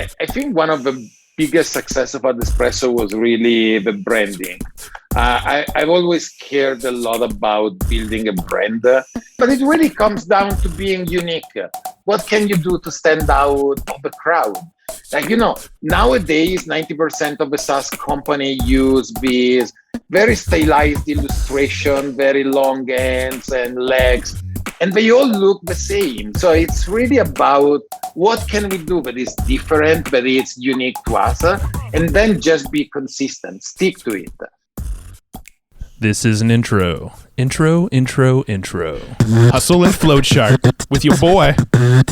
I think one of the biggest success of AdEspresso was really the branding. I've always cared a lot about building a brand, but it really comes down to being unique. What can you do to stand out of the crowd? Like, nowadays, 90% of the SaaS company use these very stylized illustration, very long hands and legs, and they all look the same. So it's really about what can we do that is different, that is unique to us, and then just be consistent, stick to it. This is an intro. Intro. Hustle and Flowchart with your boy,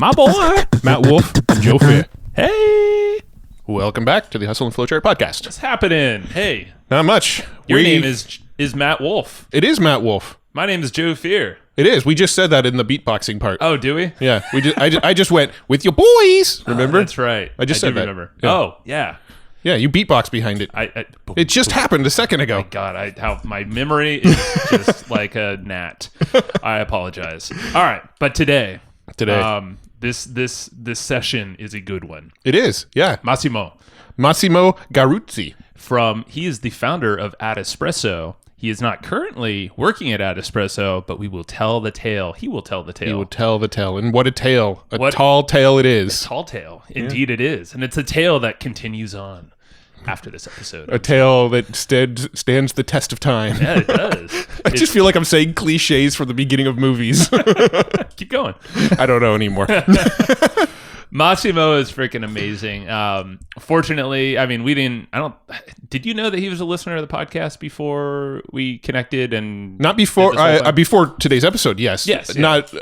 my boy, Matt Wolf, Joe Fier. Hey! Welcome back to the Hustle and Flowchart podcast. What's happening? Hey. Not much. Your name is Matt Wolf. It is Matt Wolf. My name is Joe Fier. It is. We just said that in the beatboxing part. Oh, do we? Yeah. I just went, with your boys. Remember? That's right. I just said that. Remember. Yeah. Oh, yeah. Yeah, you beatbox behind it. It just happened a second ago. My God, how my memory is just like a gnat. I apologize. All right, but today, this session is a good one. It is, yeah. Massimo Chieruzzi. He is the founder of AdEspresso. He is not currently working at AdEspresso, but we will tell the tale. He will tell the tale. He will tell the tale. And what a tale. A tall tale it is. A tall tale. Indeed it is. And it's a tale that continues on after this episode. A tale that stands the test of time. Yeah, it does. I just feel like I'm saying cliches from the beginning of movies. Keep going. I don't know anymore. Massimo is freaking amazing. Fortunately, I mean, did you know that he was a listener of the podcast before we connected? And not before, before today's episode. Yes. Yes. Not,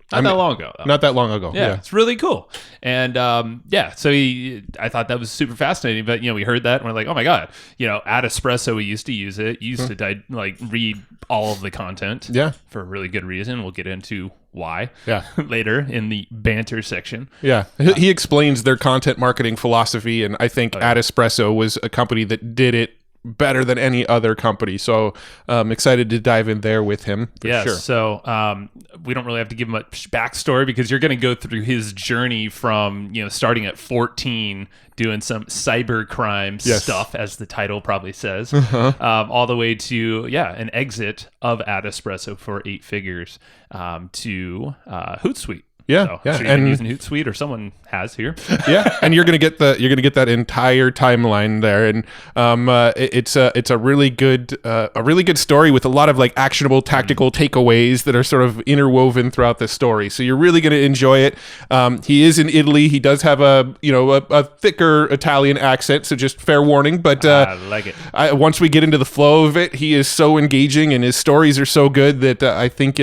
Not that long ago. Not that long ago. Yeah, it's really cool. And so I thought that was super fascinating. But we heard that and we're like, oh my God, AdEspresso, we used to use it. Used to read all of the content. Yeah, for a really good reason. We'll get into why. Yeah, later in the banter section. Yeah, he explains their content marketing philosophy, and I think AdEspresso was a company that did it better than any other company. So I'm excited to dive in there with him. Sure. So we don't really have to give much backstory because you're going to go through his journey from, starting at 14, doing some cyber crime stuff, as the title probably says, all the way to, an exit of AdEspresso for 8 figures to Hootsuite. Yeah, so I'm sure you've been using Hootsuite, or someone has here. Yeah, and you're gonna get that entire timeline there, and it's a really good story with a lot of actionable tactical takeaways that are sort of interwoven throughout the story. So you're really gonna enjoy it. He is in Italy. He does have a thicker Italian accent, so just fair warning. But I like it. Once we get into the flow of it, he is so engaging, and his stories are so good that I think.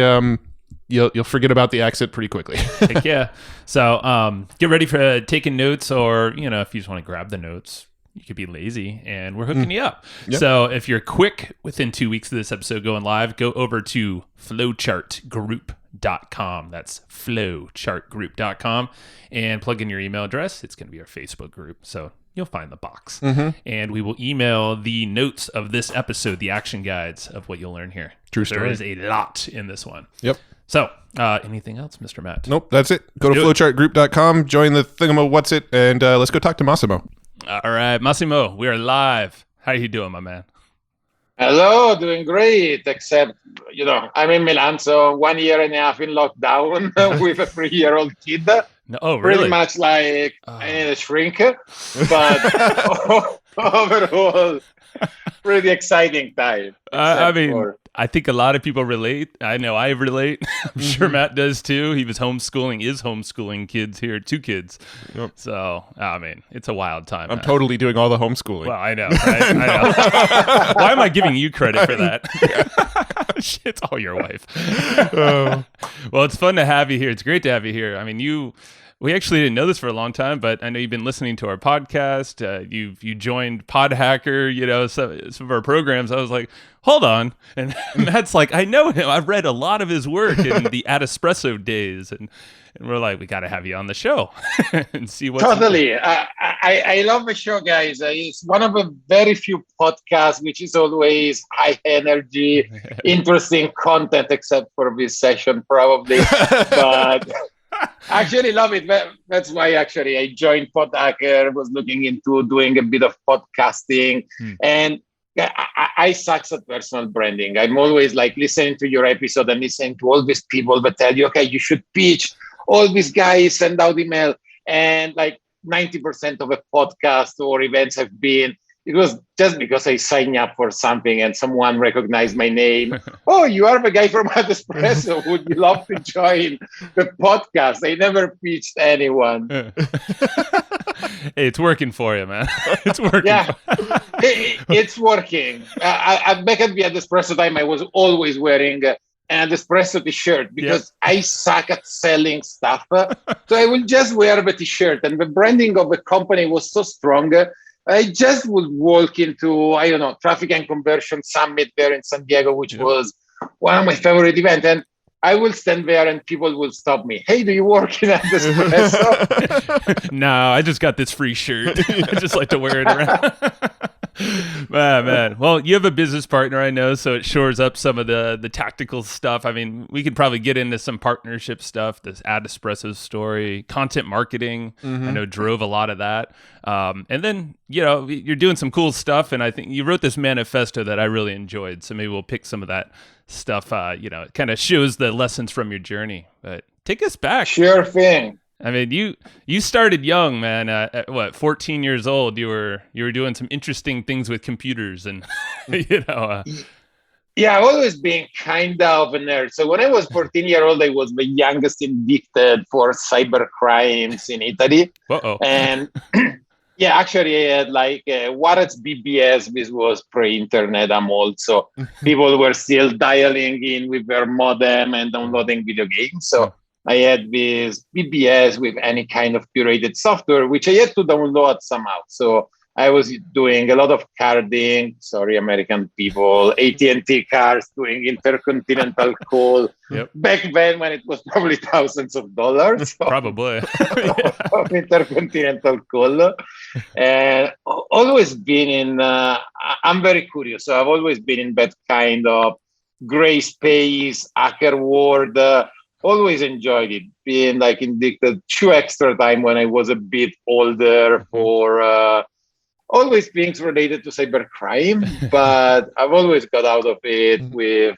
You'll forget about the accent pretty quickly. Heck yeah. So get ready for taking notes, or if you just want to grab the notes, you could be lazy, and we're hooking you up. Yep. So if you're quick, within 2 weeks of this episode going live, go over to flowchartgroup.com. That's flowchartgroup.com, and plug in your email address. It's going to be our Facebook group. So you'll find the box. And we will email the notes of this episode, the action guides of what you'll learn here. True story. There is a lot in this one. Yep. So, anything else, Mr. Matt? Nope, that's it. Go to flowchartgroup.com, join the thingamo-what's-it, and let's go talk to Massimo. All right, Massimo, we are live. How are you doing, my man? Hello, doing great, except, I'm in Milan, so 1 year and a half in lockdown with a 3-year-old kid. No, oh, really? Pretty much like I need a shrink, but overall, pretty exciting time. I think a lot of people relate. I know I relate. I'm sure Matt does too. He is homeschooling kids here, 2 kids. Yep. So, it's a wild time. I'm totally doing all the homeschooling. Well, I know, right? I know. Why am I giving you credit for that? It's all your wife. Well, it's fun to have you here. It's great to have you here. We actually didn't know this for a long time, but I know you've been listening to our podcast. You joined PodHacker, some of our programs. I was like, hold on. And Matt's like, I know him. I've read a lot of his work in the AdEspresso days. And we're like, we got to have you on the show and see what's Totally. I love the show, guys. It's one of the very few podcasts which is always high energy, interesting content, except for this session, probably. But Actually love it. That's why actually I joined Podhacker, was looking into doing a bit of podcasting. And I suck at personal branding. I'm always like listening to your episode and listening to all these people that tell you, okay, you should pitch. All these guys send out email. And like 90% of a podcast or events have been, it was just because I signed up for something and someone recognized my name. Oh, you are the guy from AdEspresso. Would you love to join the podcast? I never pitched anyone. Hey, it's working for you, man. It's working. Yeah, it's working. Back at the AdEspresso time, I was always wearing an AdEspresso t-shirt because I suck at selling stuff. So I will just wear the t-shirt, and the branding of the company was so strong. I just would walk into, I don't know, Traffic and Conversion Summit there in San Diego, which was one of my favorite events. And I will stand there and people will stop me. Hey, do you work in AdEspresso? No, I just got this free shirt. I just like to wear it around. Man. Well, you have a business partner, I know, so it shores up some of the tactical stuff. I mean, we could probably get into some partnership stuff, this AdEspresso story, content marketing. I know drove a lot of that. And then, you're doing some cool stuff, and I think you wrote this manifesto that I really enjoyed, so maybe we'll pick some of that stuff. It kind of shows the lessons from your journey. But take us back. Sure thing. I mean, you started young, man. At what, 14 years old? You were doing some interesting things with computers, and Yeah, I've always been kind of a nerd. So when I was 14 years old, I was the youngest indicted for cyber crimes in Italy. And yeah, actually, I had like Juarez BBS. This was pre-internet. I'm old, so people were still dialing in with their modem and downloading video games. So I had this BBS with any kind of curated software, which I had to download somehow. So I was doing a lot of carding. Sorry, American people. AT&T cards, doing intercontinental call. Back then, when it was probably thousands of dollars. Probably. Of intercontinental call. And always been in, I'm very curious. So I've always been in that kind of gray space, hacker world. Always enjoyed it, being like addicted to extra time when I was a bit older for always things related to cybercrime, but I've always got out of it with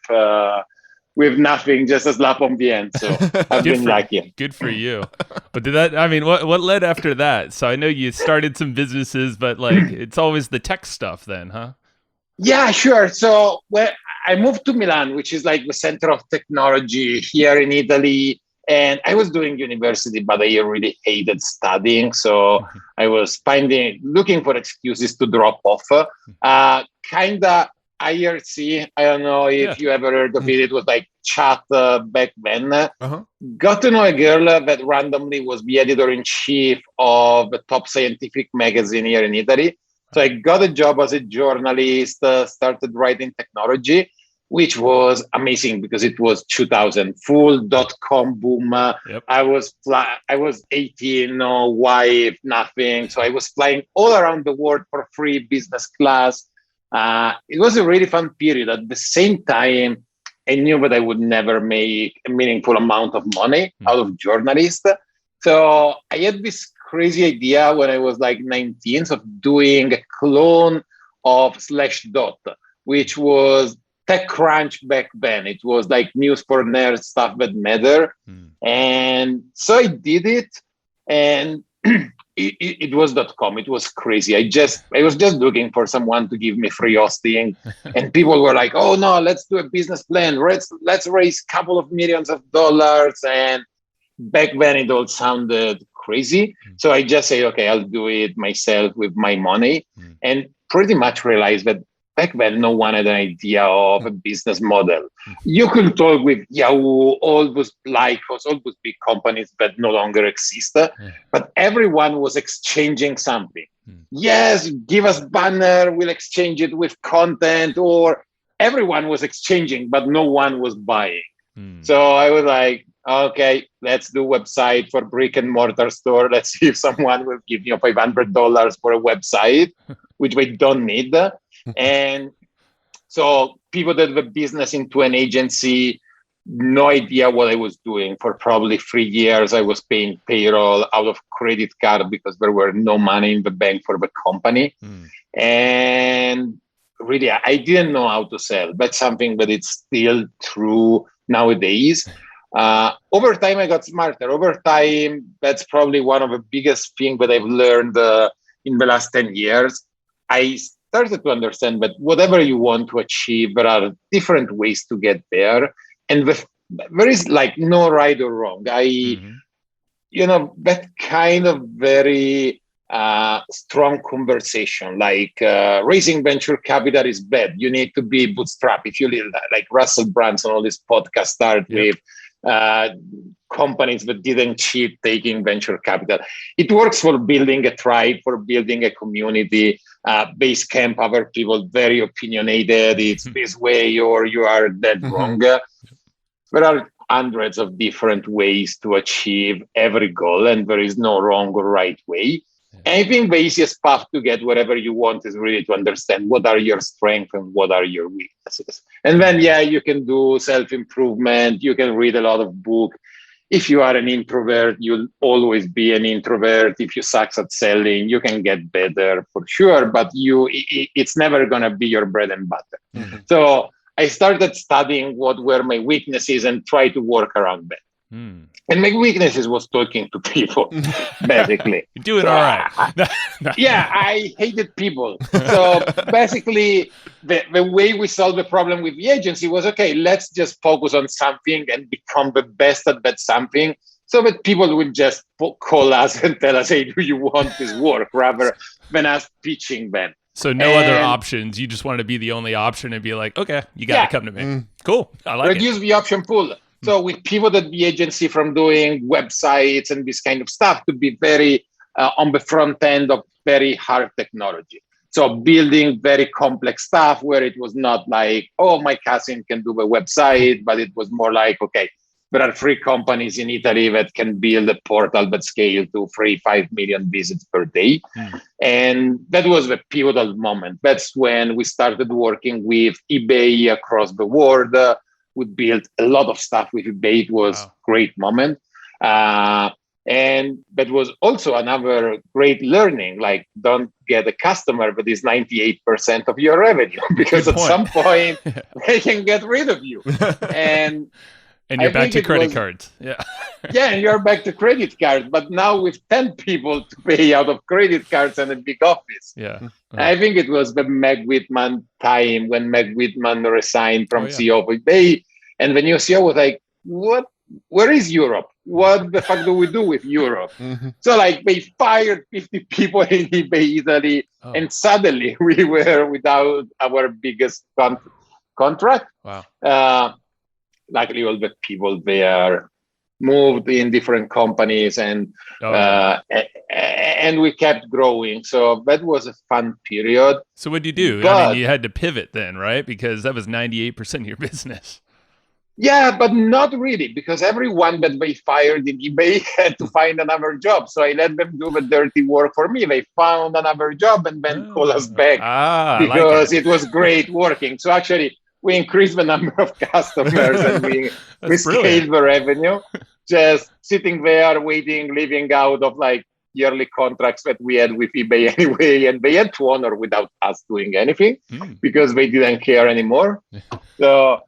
nothing, just a slap on the end. So I've been lucky. Good for you. But what led after that? So I know you started some businesses, but like it's always the tech stuff then, huh? Yeah, sure. So I moved to Milan, which is like the center of technology here in Italy. And I was doing university, but I really hated studying. So I was looking for excuses to drop off. Kinda IRC. I don't know if you ever heard of it. It was like chat back then. Got to know a girl that randomly was the editor-in-chief of the top scientific magazine here in Italy. So I got a job as a journalist, started writing technology, which was amazing because it was 2000, full .com boom. I was 18, no wife, nothing. So I was flying all around the world for free business class. It was a really fun period. At the same time, I knew that I would never make a meaningful amount of money out of journalist. So I had this crazy idea when I was like 19 of doing a clone of Slashdot, which was TechCrunch back then. It was like news for nerds, stuff that matter. And so I did it, and it was .com. It was crazy. I was just looking for someone to give me free hosting, and people were like, "Oh no, let's do a business plan. Let's raise a couple of millions of dollars." And back then, it all sounded crazy. So I just say, "Okay, I'll do it myself with my money," and pretty much realized that back then, no one had an idea of a business model. You could talk with Yahoo, all those Lycos, all those big companies that no longer exist, but everyone was exchanging something. Yes, give us banner, we'll exchange it with content, or everyone was exchanging, but no one was buying. So I was like, okay, let's do website for brick and mortar store. Let's see if someone will give you $500 for a website, which we don't need. And so pivoted the business into an agency, no idea what I was doing. For probably 3 years, I was paying payroll out of credit card because there were no money in the bank for the company. And really, I didn't know how to sell. That's something that it's still true nowadays. Over time, I got smarter. Over time, that's probably one of the biggest things that I've learned in the last 10 years. I started to understand that whatever you want to achieve, there are different ways to get there. And there is like no right or wrong. That kind of very strong conversation, like raising venture capital is bad. You need to be bootstrap. If you like Russell Brunson, all this podcast start with companies that didn't cheat taking venture capital. It works for building a tribe, for building a community. Base camp, other people very opinionated. It's this way or you are dead wrong. There are hundreds of different ways to achieve every goal, and there is no wrong or right way. I think the easiest path to get whatever you want is really to understand what are your strengths and what are your weaknesses. And then, you can do self-improvement. You can read a lot of books. If you are an introvert, you'll always be an introvert. If you suck at selling, you can get better for sure, but it's never going to be your bread and butter. So I started studying what were my weaknesses and try to work around that. And my weaknesses was talking to people, basically. You're doing all right. I hated people. So basically, the way we solved the problem with the agency was, okay, let's just focus on something and become the best at that something, so that people would just call us and tell us, hey, do you want this work, rather than us pitching them. So no other options. You just wanted to be the only option and be like, okay, you got to come to me. Cool. I like Reduce the option pool. So we pivoted the agency from doing websites and this kind of stuff to be very on the front end of very hard technology. So building very complex stuff where it was not like, oh, my cousin can do the website, but it was more like, okay, there are 3 companies in Italy that can build a portal that scale to 3-5 million visits per day. And that was the pivotal moment. That's when we started working with eBay across the world. We built a lot of stuff with eBay. It was a great moment. And that was also another great learning, like don't get a customer that is 98% of your revenue, because at some point they can get rid of you. And you're back to credit cards. And you're back to credit cards, but now with 10 people to pay out of credit cards and a big office. I think it was the Meg Whitman time when Meg Whitman resigned from CEO of eBay. And the new CEO was like, where is Europe? What the fuck do we do with Europe? So like they fired 50 people in eBay Italy, and suddenly we were without our biggest contract. Luckily, all the people there moved in different companies, and we kept growing. So that was a fun period. So what did you do? I mean, you had to pivot then, right? Because that was 98% of your business. Yeah, but not really, because everyone that they fired in eBay had to find another job. So I let them do the dirty work for me. They found another job and then call us back because it was great working. So actually, we increased the number of customers and we scaled the revenue, just sitting there waiting, living out of like yearly contracts that we had with eBay anyway. And they had to honor without us doing anything because they didn't care anymore. So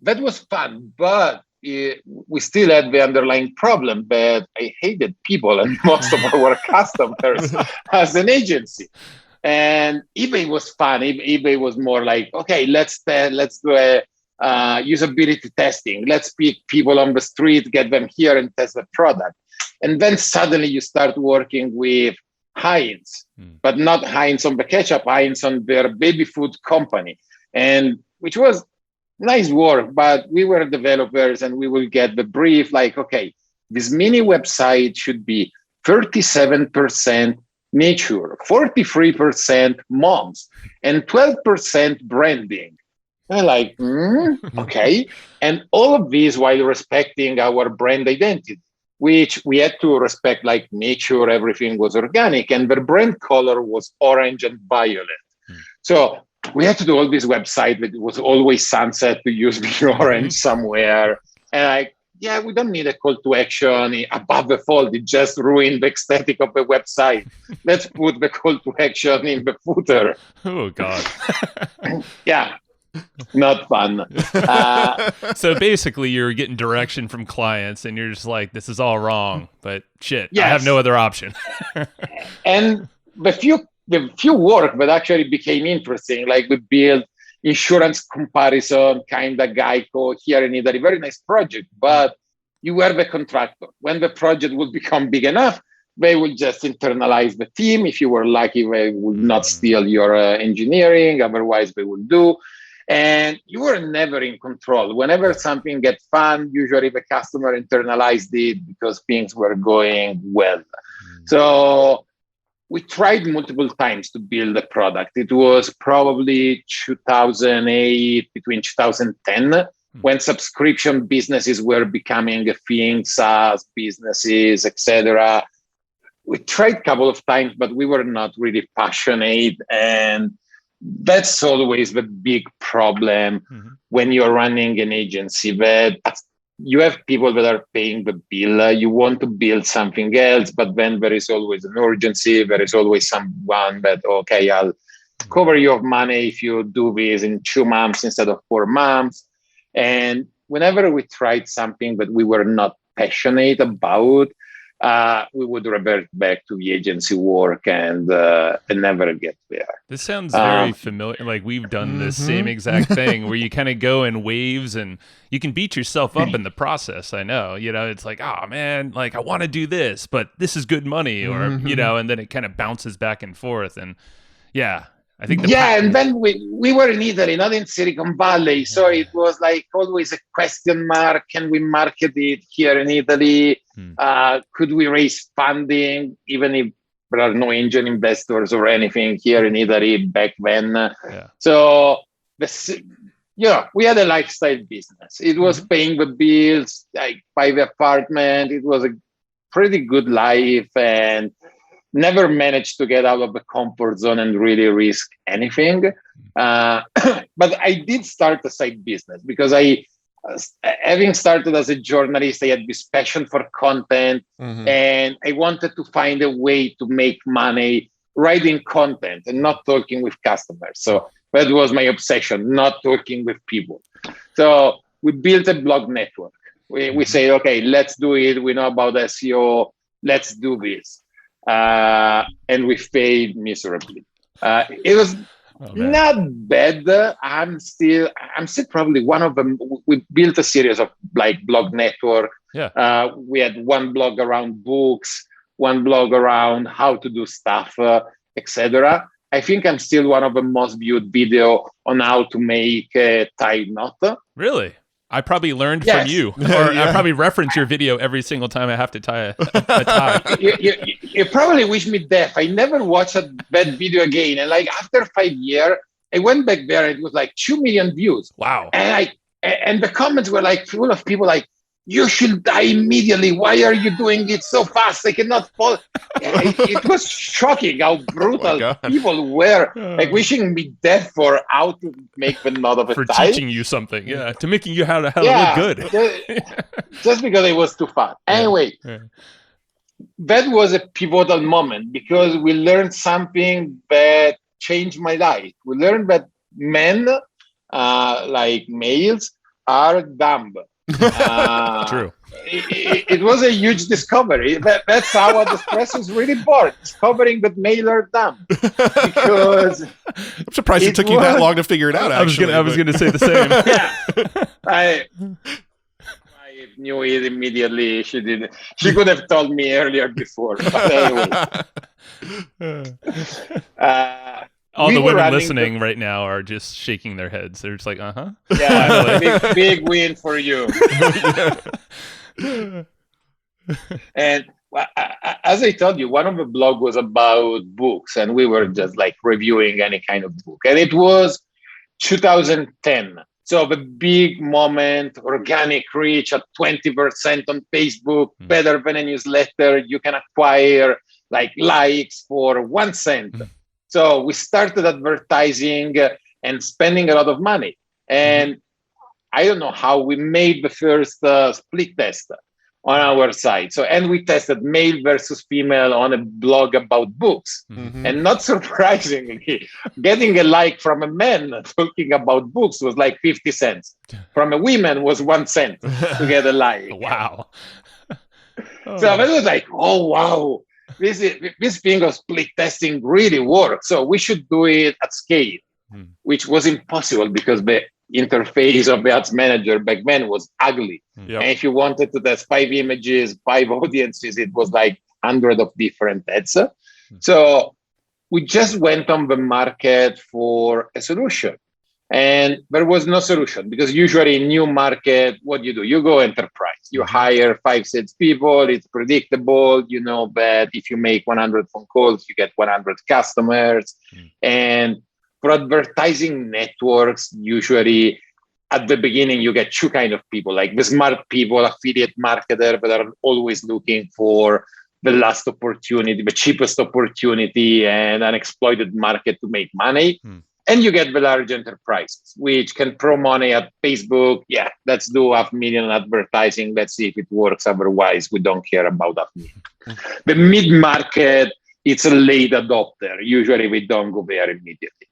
that was fun, but we still had the underlying problem that I hated people and most of our customers as an agency. And eBay was fun. eBay was more like, okay, let's do a usability testing. Let's pick people on the street, get them here and test the product. And then suddenly you start working with Heinz, but not Heinz on the ketchup, Heinz on their baby food company. And which was nice work, but we were developers and we will get the brief like, okay, this mini website should be 37% nature, 43% moms, and 12% branding. And like, okay. And all of these while respecting our brand identity, which we had to respect, like nature, everything was organic, and their brand color was orange and violet. So we had to do all this website that was always sunset to use Big Orange somewhere. And we don't need a call to action above the fold. It just ruined the aesthetic of the website. Let's put the call to action in the footer. Oh, God. Yeah, not fun. So basically, you're getting direction from clients, and you're just like, this is all wrong, but shit, Yes. I have no other option. And the few work that actually became interesting, like we built insurance comparison, kind of Geico here in Italy, very nice project, but you were the contractor. When the project would become big enough, they would just internalize the team. If you were lucky, they would not steal your engineering, otherwise they would do. And you were never in control. Whenever something gets fun, usually the customer internalized it because things were going well. So we tried multiple times to build a product. It was probably 2008, between 2010, when subscription businesses were becoming a thing, SaaS businesses, etc. We tried a couple of times, but we were not really passionate. And that's always the big problem when you're running an agency, that you have people that are paying the bill. You want to build something else, but then there is always an urgency. There is always someone that, okay, I'll cover your money if you do this in 2 months instead of 4 months. And whenever we tried something that we were not passionate about, we would revert back to the agency work and never get there. This sounds very familiar. Like we've done this same exact thing where you kind of go in waves and you can beat yourself up in the process. I know, it's like, oh man, like I want to do this, but this is good money, or, and then it kind of bounces back and forth. And yeah, I think and then we were in Italy, not in Silicon Valley. So it was like always a question mark. Can we market it here in Italy? Could we raise funding, even if there are no angel investors or anything here in Italy back then? So we had a lifestyle business. It was paying the bills, like buy the apartment. It was a pretty good life, and never managed to get out of the comfort zone and really risk anything. But I did start a side business because having started as a journalist, I had this passion for content, and I wanted to find a way to make money writing content and not talking with customers. So that was my obsession, not talking with people. So we built a blog network. We say, okay, let's do it. We know about SEO. Let's do this. And we failed miserably. It was not bad. I'm still probably one of them. We built a series of like blog network. We had one blog around books, one blog around how to do stuff, etc. I think I'm still one of the most viewed video on how to make a tie knot. Really? I probably learned from you, or I probably reference your video every single time I have to tie a tie. You probably wish me death. I never watched that video again. And like after 5 years, I went back there. It was like 2 million views. Wow! And the comments were like full of people like, "You should die immediately. Why are you doing it so fast? I cannot fall." It was shocking how brutal people were, like wishing me death for how to make the knot of a for tie. teaching you something, to making you how to look good. Just because it was too fast. Anyway, that was a pivotal moment because we learned something that changed my life. We learned that men, like males, are dumb. True. It was a huge discovery. That's how AdEspresso is really born, discovering that male are dumb. Because I'm surprised it took you that long to figure it out. Actually, I was going to say the same. I knew it immediately. She did. She could have told me earlier before. But anyway. All the women listening right now are just shaking their heads. They're just like, Yeah, big win for you. And as I told you, one of the blog was about books, and we were just like reviewing any kind of book. And it was 2010. So the big moment, organic reach at 20% on Facebook, better than a newsletter. You can acquire like likes for 1 cent. So we started advertising, and spending a lot of money. And I don't know how we made the first split test on our site. So, and we tested male versus female on a blog about books. And not surprisingly, getting a like from a man talking about books was like 50 cents. From a woman was 1 cent to get a like. Wow. So I was like, oh, wow, this thing of split testing really works. So we should do it at scale, which was impossible because the interface of the ads manager back then was ugly. Yep. And if you wanted to test 5 images, 5 audiences, it was like 100 of different ads. So we just went on the market for a solution. And there was no solution because usually in new market, what do? You go enterprise. You hire 5 salespeople. It's predictable. You know that if you make 100 phone calls, you get 100 customers. And for advertising networks, usually at the beginning, you get 2 kinds of people, like the smart people, affiliate marketer, that are always looking for the last opportunity, the cheapest opportunity, and an exploited market to make money. And you get the large enterprises, which can throw money at Facebook. Yeah, let's do 500,000 advertising. Let's see if it works. Otherwise, we don't care about 500,000. The mid-market, it's a late adopter. Usually, we don't go there immediately.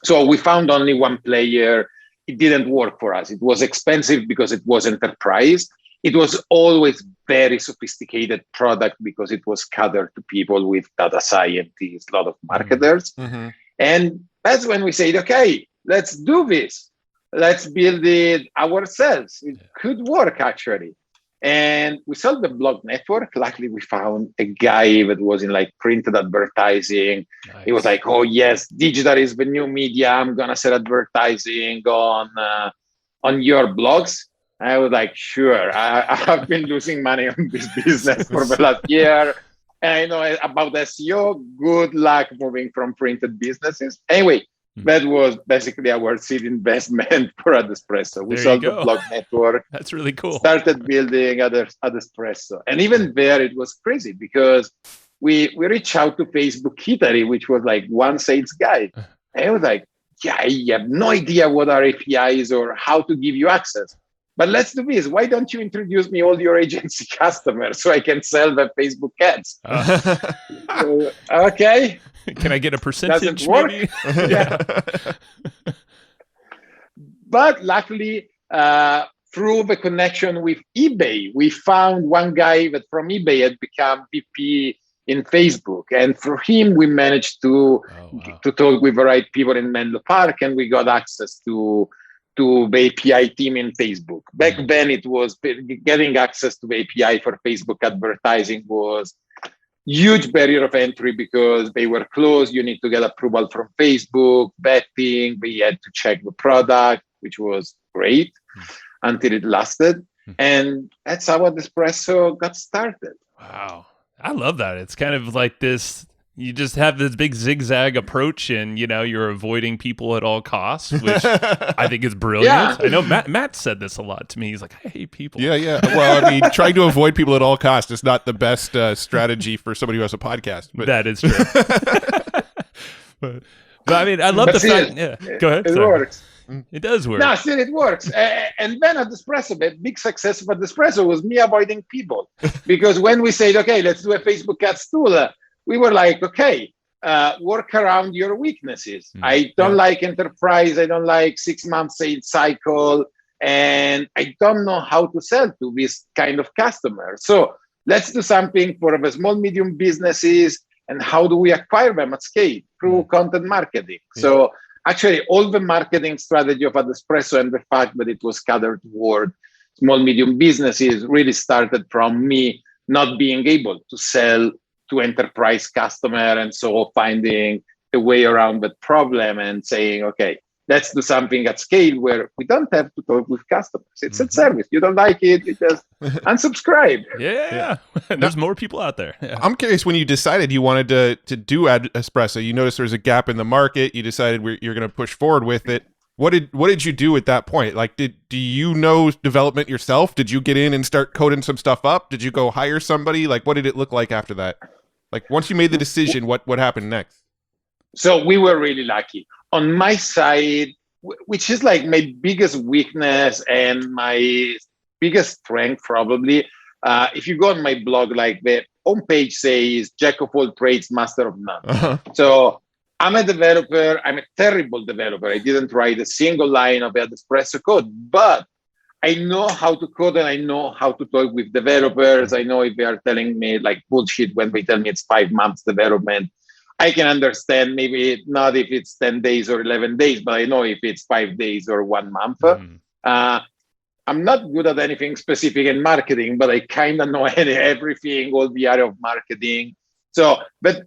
So we found only one player. It didn't work for us. It was expensive because it was enterprise. It was always very sophisticated product because it was catered to people with data scientists, a lot of marketers. And that's when we said, okay, let's do this. Let's build it ourselves. It could work, actually. And we sold the blog network. Luckily, we found a guy that was in like printed advertising. Nice. He was like, oh, yes, digital is the new media. I'm going to sell advertising on your blogs. I was like, sure. I have been losing money on this business for the last year. And I know about SEO. Good luck moving from printed businesses. Anyway, that was basically our seed investment for AdEspresso. We sold the blog network. That's really cool. Started building AdEspresso. And even there, it was crazy because we reached out to Facebook Italy, which was like one sales guy. And I was like, yeah, I have no idea what are APIs or how to give you access. But let's do this. Why don't you introduce me all your agency customers so I can sell the Facebook ads? Okay. Can I get a percentage? Doesn't work. Maybe? Yeah. But luckily, through the connection with eBay, we found one guy that from eBay had become VP in Facebook. And for him, we managed to talk with the right people in Menlo Park, and we got access to the API team in Facebook. Back then, it was getting access to the API for Facebook advertising was huge barrier of entry because they were closed. You need to get approval from Facebook, vetting. We had to check the product, which was great until it lasted. And that's how AdEspresso got started. Wow. I love that. It's kind of like this, you just have this big zigzag approach and, you know, you're avoiding people at all costs, which I think is brilliant. Yeah. I know Matt said this a lot to me. He's like, I hate people. Yeah. Well, I mean, trying to avoid people at all costs is not the best strategy for somebody who has a podcast. But that is true. but I mean, I love the fact. Yeah, go ahead. It works. It does work. No, still it works. And then AdEspresso, the big success of AdEspresso was me avoiding people. Because when we said, okay, let's do a Facebook ads tool, we were like, okay, work around your weaknesses. I don't like enterprise. I don't like 6-month sales cycle. And I don't know how to sell to this kind of customer. So let's do something for the small, medium businesses. And how do we acquire them at scale? Through content marketing. So actually, all the marketing strategy of AdEspresso and the fact that it was catered toward small, medium businesses really started from me not being able to sell to enterprise customer. And so finding a way around that problem and saying, okay, let's do something at scale where we don't have to talk with customers. It's a service. You don't like it, you just unsubscribe. Yeah. There's more people out there. Yeah. I'm curious, when you decided you wanted to do AdEspresso, you noticed there's a gap in the market. You decided you're going to push forward with it. What did you do at that point? Like, do you know development yourself? Did you get in and start coding some stuff up? Did you go hire somebody? Like, what did it look like after that? Like, once you made the decision, what happened next? So we were really lucky. on my side, which is like my biggest weakness and my biggest strength probably. If you go on my blog, like the homepage says jack of all trades, master of none. Uh-huh. So I'm a developer. I'm a terrible developer. I didn't write a single line of AdEspresso code, but I know how to code and I know how to talk with developers. I know if they are telling me like bullshit when they tell me it's 5 months development. I can understand maybe not if it's 10 days or 11 days, but I know if it's 5 days or 1 month. I'm not good at anything specific in marketing, but I kind of know everything, all the area of marketing. So, but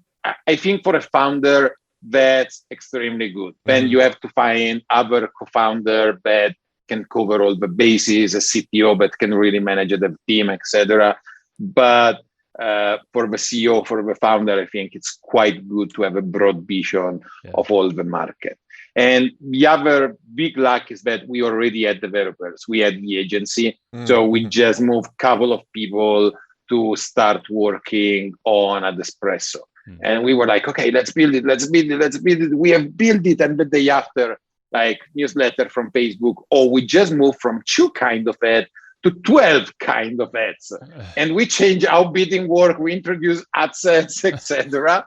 I think for a founder, that's extremely good. Then you have to find other co-founder that can cover all the bases, a CTO that can really manage the team, etc. But for the CEO, for the founder, I think it's quite good to have a broad vision of all the market. And the other big luck is that we already had developers. We had the agency. So we just moved a couple of people to start working on AdEspresso. And we were like, okay, let's build it. We have built it. And the day after, like newsletter from Facebook, or we just moved from 2 kind of ads to 12 kind of ads. And we changed how bidding work. We introduced AdSense, etc.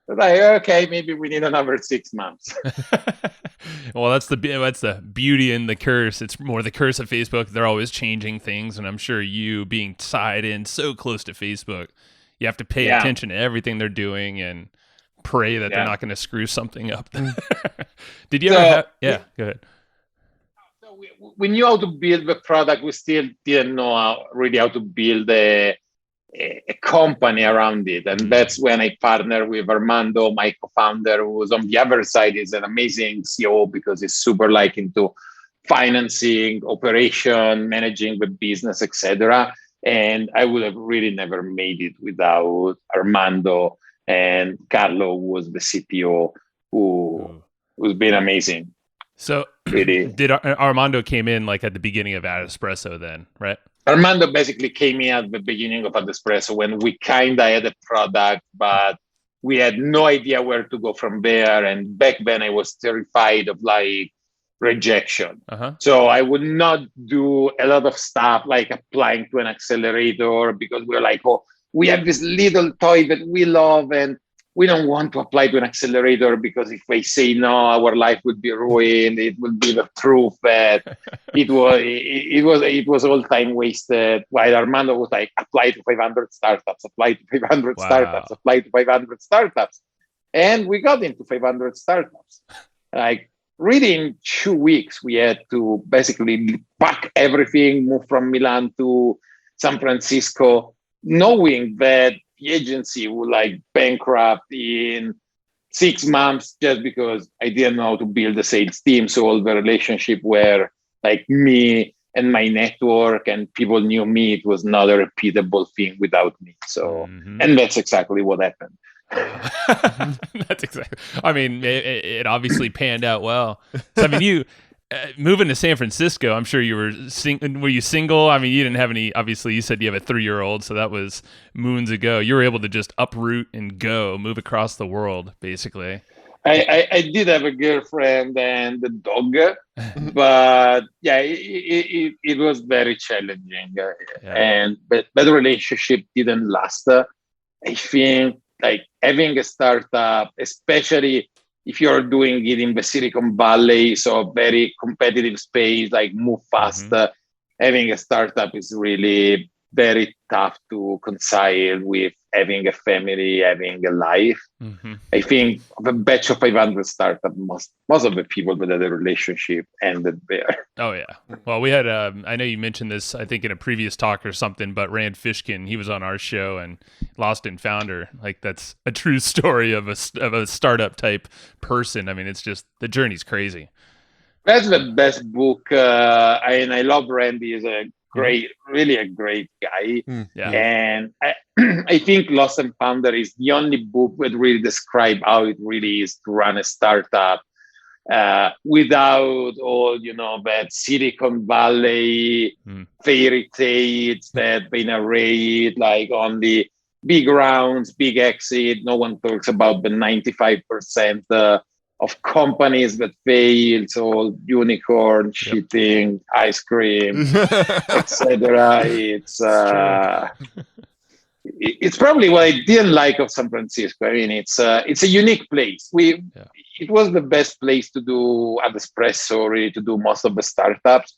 Like, okay, maybe we need another 6 months. Well, that's the beauty and the curse. It's more the curse of Facebook. They're always changing things, and I'm sure you being tied in so close to Facebook, you have to pay attention to everything they're doing and pray that they're not going to screw something up. Did you ever have? Yeah, go ahead. So we knew how to build the product. We still didn't know really how to build a company around it. And that's when I partnered with Armando, my co-founder, who was on the other side. He's an amazing CEO because he's super like into financing, operation, managing the business, etc. And I would have really never made it without Armando and Carlo, who was the CTO, who's been amazing. So really. Did Armando came in like at the beginning of AdEspresso then, right? Armando basically came in at the beginning of AdEspresso when we kind of had a product, but we had no idea where to go from there. And back then I was terrified of like rejection. So I would not do a lot of stuff like applying to an accelerator because we were like, oh, we have this little toy that we love and we don't want to apply to an accelerator because if they say no, our life would be ruined. It would be the proof that it was all time wasted. While Armando was like, apply to 500 startups, apply to 500 startups, apply to 500 startups. And we got into 500 startups. Like really in 2 weeks, we had to basically pack everything, move from Milan to San Francisco, knowing that the agency would like bankrupt in 6 months just because I didn't know how to build a sales team. So all the relationship were like me and my network and people knew me. It was not a repeatable thing without me. So, and that's exactly what happened. That's exactly. I mean, it obviously panned out well. So, I mean, you moving to San Francisco, I'm sure you were were you single? I mean, you didn't have any. Obviously, you said you have a 3-year-old, so that was moons ago. You were able to just uproot and move across the world, basically. I did have a girlfriend and a dog, but yeah, it was very challenging, but the relationship didn't last. I think like having a startup, especially if you're doing it in the Silicon Valley, so very competitive space, like move fast, having a startup is really very tough to reconcile with having a family, having a life. I think the batch of 500 startup, most of the people that had a relationship ended there. Oh yeah. Well, we had I know you mentioned this, I think in a previous talk or something, but Rand Fishkin, he was on our show and lost in founder. Like that's a true story of a startup type person. I mean, it's just the journey's crazy. That's the best book. And I love Randy. He's a really a great guy. And I think Lost and Founder is the only book that really describes how it really is to run a startup without all, that Silicon Valley fairy tales that they narrate, like on the big rounds, big exit. No one talks about the 95% of companies that fail, so unicorn, cheating, ice cream, etc. It's probably what I didn't like of San Francisco. I mean, it's a unique place. It was the best place to do AdEspresso, really, to do most of the startups.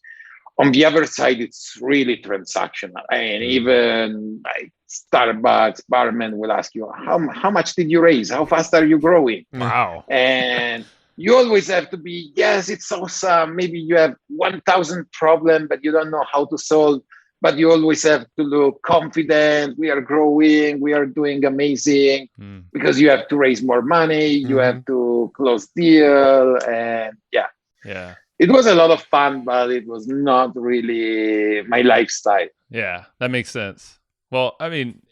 On the other side, it's really transactional. I mean, even like Starbucks barman will ask you, how much did you raise? How fast are you growing? Wow. And you always have to be, yes, it's awesome. Maybe you have 1,000 problems, but you don't know how to solve. But you always have to look confident. We are growing. We are doing amazing because you have to raise more money. You have to close deal. And yeah. It was a lot of fun, but it was not really my lifestyle. Yeah, that makes sense. Well, I mean,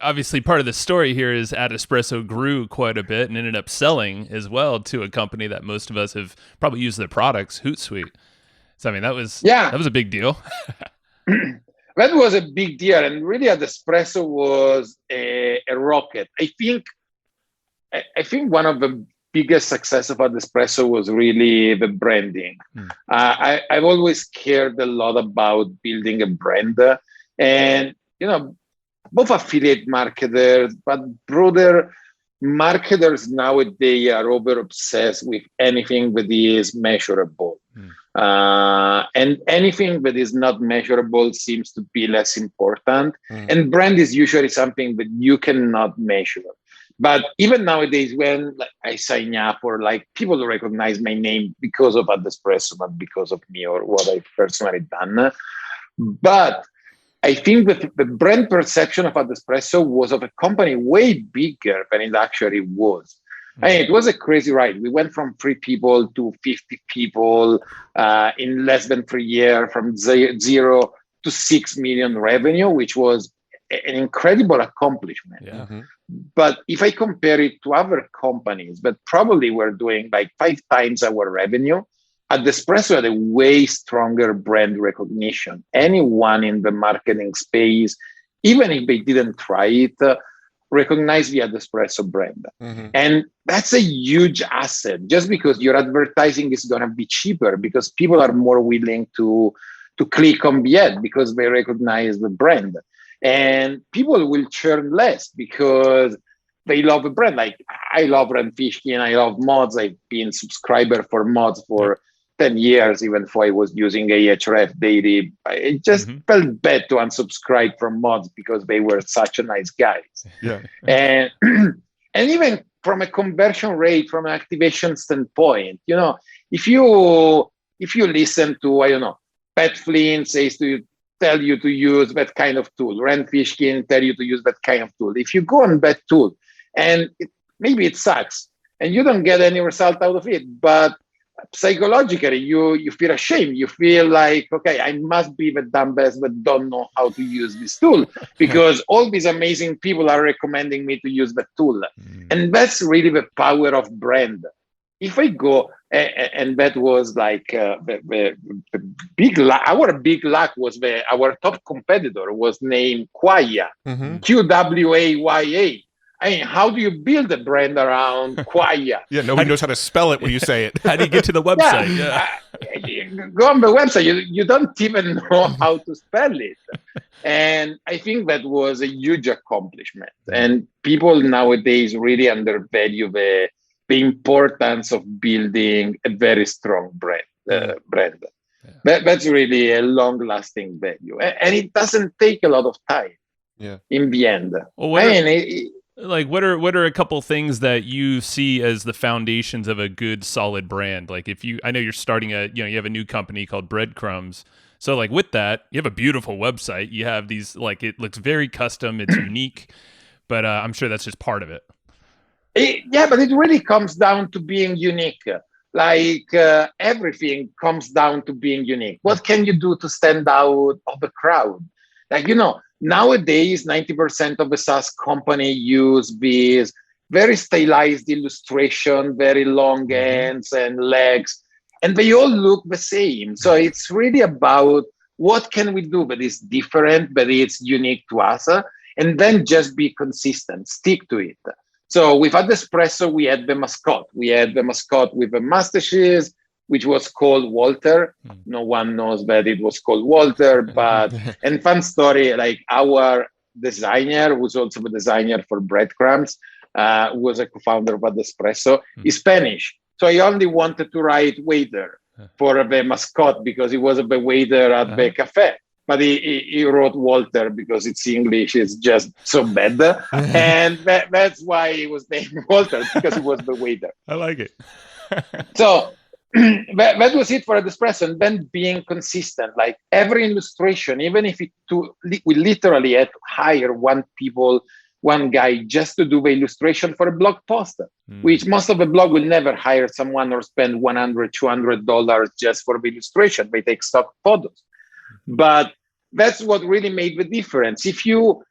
obviously part of the story here is AdEspresso grew quite a bit and ended up selling as well to a company that most of us have probably used their products, Hootsuite. So, I mean, that was a big deal. That was a big deal, and really AdEspresso was a rocket. I think one of the biggest success of AdEspresso was really the branding. I've always cared a lot about building a brand, and both affiliate marketers, but broader marketers nowadays are over obsessed with anything that is measurable. And anything that is not measurable seems to be less important. And brand is usually something that you cannot measure. But even nowadays, when I sign up or people recognize my name because of AdEspresso, not because of me or what I've personally done. But I think that the brand perception of AdEspresso was of a company way bigger than it actually was. I mean, it was a crazy ride. We went from 3 people to 50 people in less than 3 years, from 0 to 6 million revenue, which was an incredible accomplishment. But if I compare it to other companies that probably were doing 5 times our revenue, AdEspresso had a way stronger brand recognition. Anyone in the marketing space, even if they didn't try it, recognize the AdEspresso brand. And that's a huge asset, just because your advertising is going to be cheaper because people are more willing to click on the ad because they recognize the brand. And people will churn less because they love the brand. I love Rand Fishkin, I love Mods. I've been subscriber for Mods for 10 years, even though I was using Ahref daily. It just felt bad to unsubscribe from Mods because they were such a nice guys. And even from a conversion rate, from an activation standpoint, if you listen to, I don't know, Pat Flynn tell you to use that kind of tool, Rand Fishkin tell you to use that kind of tool. If you go on that tool and maybe it sucks and you don't get any result out of it, but psychologically you feel ashamed. You feel like, okay, I must be the dumbass that don't know how to use this tool because all these amazing people are recommending me to use the tool. And that's really the power of brand. If I go, and that was the big luck. Our big luck was our top competitor was named Quaya, Qwaya. I mean, how do you build a brand around Quaya? Nobody knows how to spell it when you say it. How do you get to the website? Go on the website. You don't even know how to spell it. And I think that was a huge accomplishment. And people nowadays really undervalue the importance of building a very strong brand. That's really a long-lasting value. And it doesn't take a lot of time in the end. Well, what are a couple things that you see as the foundations of a good solid brand? I know you're starting you have a new company called Breadcrumbs. So with that, you have a beautiful website. You have these, it looks very custom, it's unique, but I'm sure that's just part of it. But it really comes down to being unique. Everything comes down to being unique. What can you do to stand out of the crowd? Nowadays, 90% of the SaaS company use these very stylized illustration, very long hands and legs, and they all look the same. So it's really about what can we do that is different, but it's unique to us, and then just be consistent, stick to it. So with AdEspresso, we had the mascot. We had the mascot with the mustaches, which was called Walter. No one knows that it was called Walter, but and fun story, like our designer, who's also the designer for breadcrumbs, who was a co-founder of AdEspresso, is Spanish. So I only wanted to write waiter for the mascot because he was the waiter at the cafe. But he wrote Walter because it's English, it's just so bad. And that's why he was named Walter, because he was the waiter. I like it. So that was it for AdEspresso. And then being consistent, like every illustration, even if we literally had to hire one guy just to do the illustration for a blog post, which most of the blog will never hire someone or spend $100, $200 just for the illustration. They take stock photos. But that's what really made the difference. If you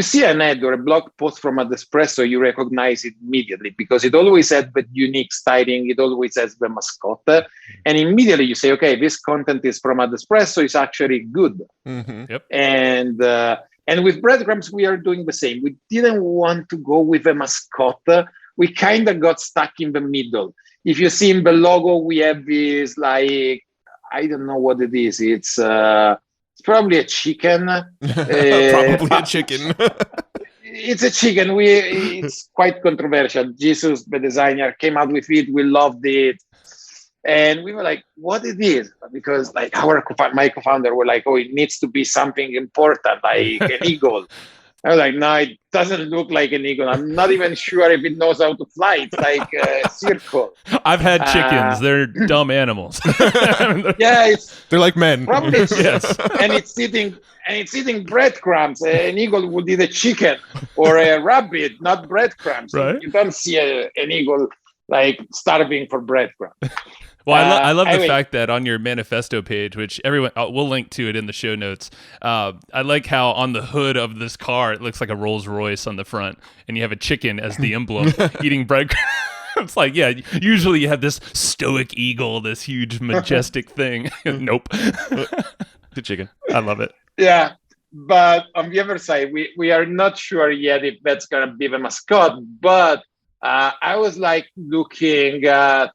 see an ad or a blog post from AdEspresso, you recognize it immediately because it always has the unique styling. It always has the mascot. And immediately you say, okay, this content is from AdEspresso. It's actually good. Yep. And with breadcrumbs, we are doing the same. We didn't want to go with a mascot. We kind of got stuck in the middle. If you see in the logo, we have this, like, I don't know what it is. It's probably a chicken. Probably a chicken. It's a chicken. It's quite controversial. Jesus, the designer, came out with it. We loved it. And we were like, what it is? Because like my co-founder were like, oh, it needs to be something important, like an eagle. I was like, no, it doesn't look like an eagle. I'm not even sure if it knows how to fly. It's like a circle. I've had chickens. They're dumb animals. Yeah, they're like men. Probably Yes. And it's eating breadcrumbs. An eagle would eat a chicken or a rabbit, not breadcrumbs. Right. You don't see an eagle like starving for breadcrumbs. Well, I love the anyway. fact that on your manifesto page, which everyone, we'll link to it in the show notes. I like how on the hood of this car, it looks like a Rolls Royce on the front, and you have a chicken as the emblem eating bread. It's like, yeah, usually you have this stoic eagle, this huge majestic thing. Nope. The chicken. I love it. Yeah. But on the other side, we are not sure yet if that's going to be the mascot. But I was like looking at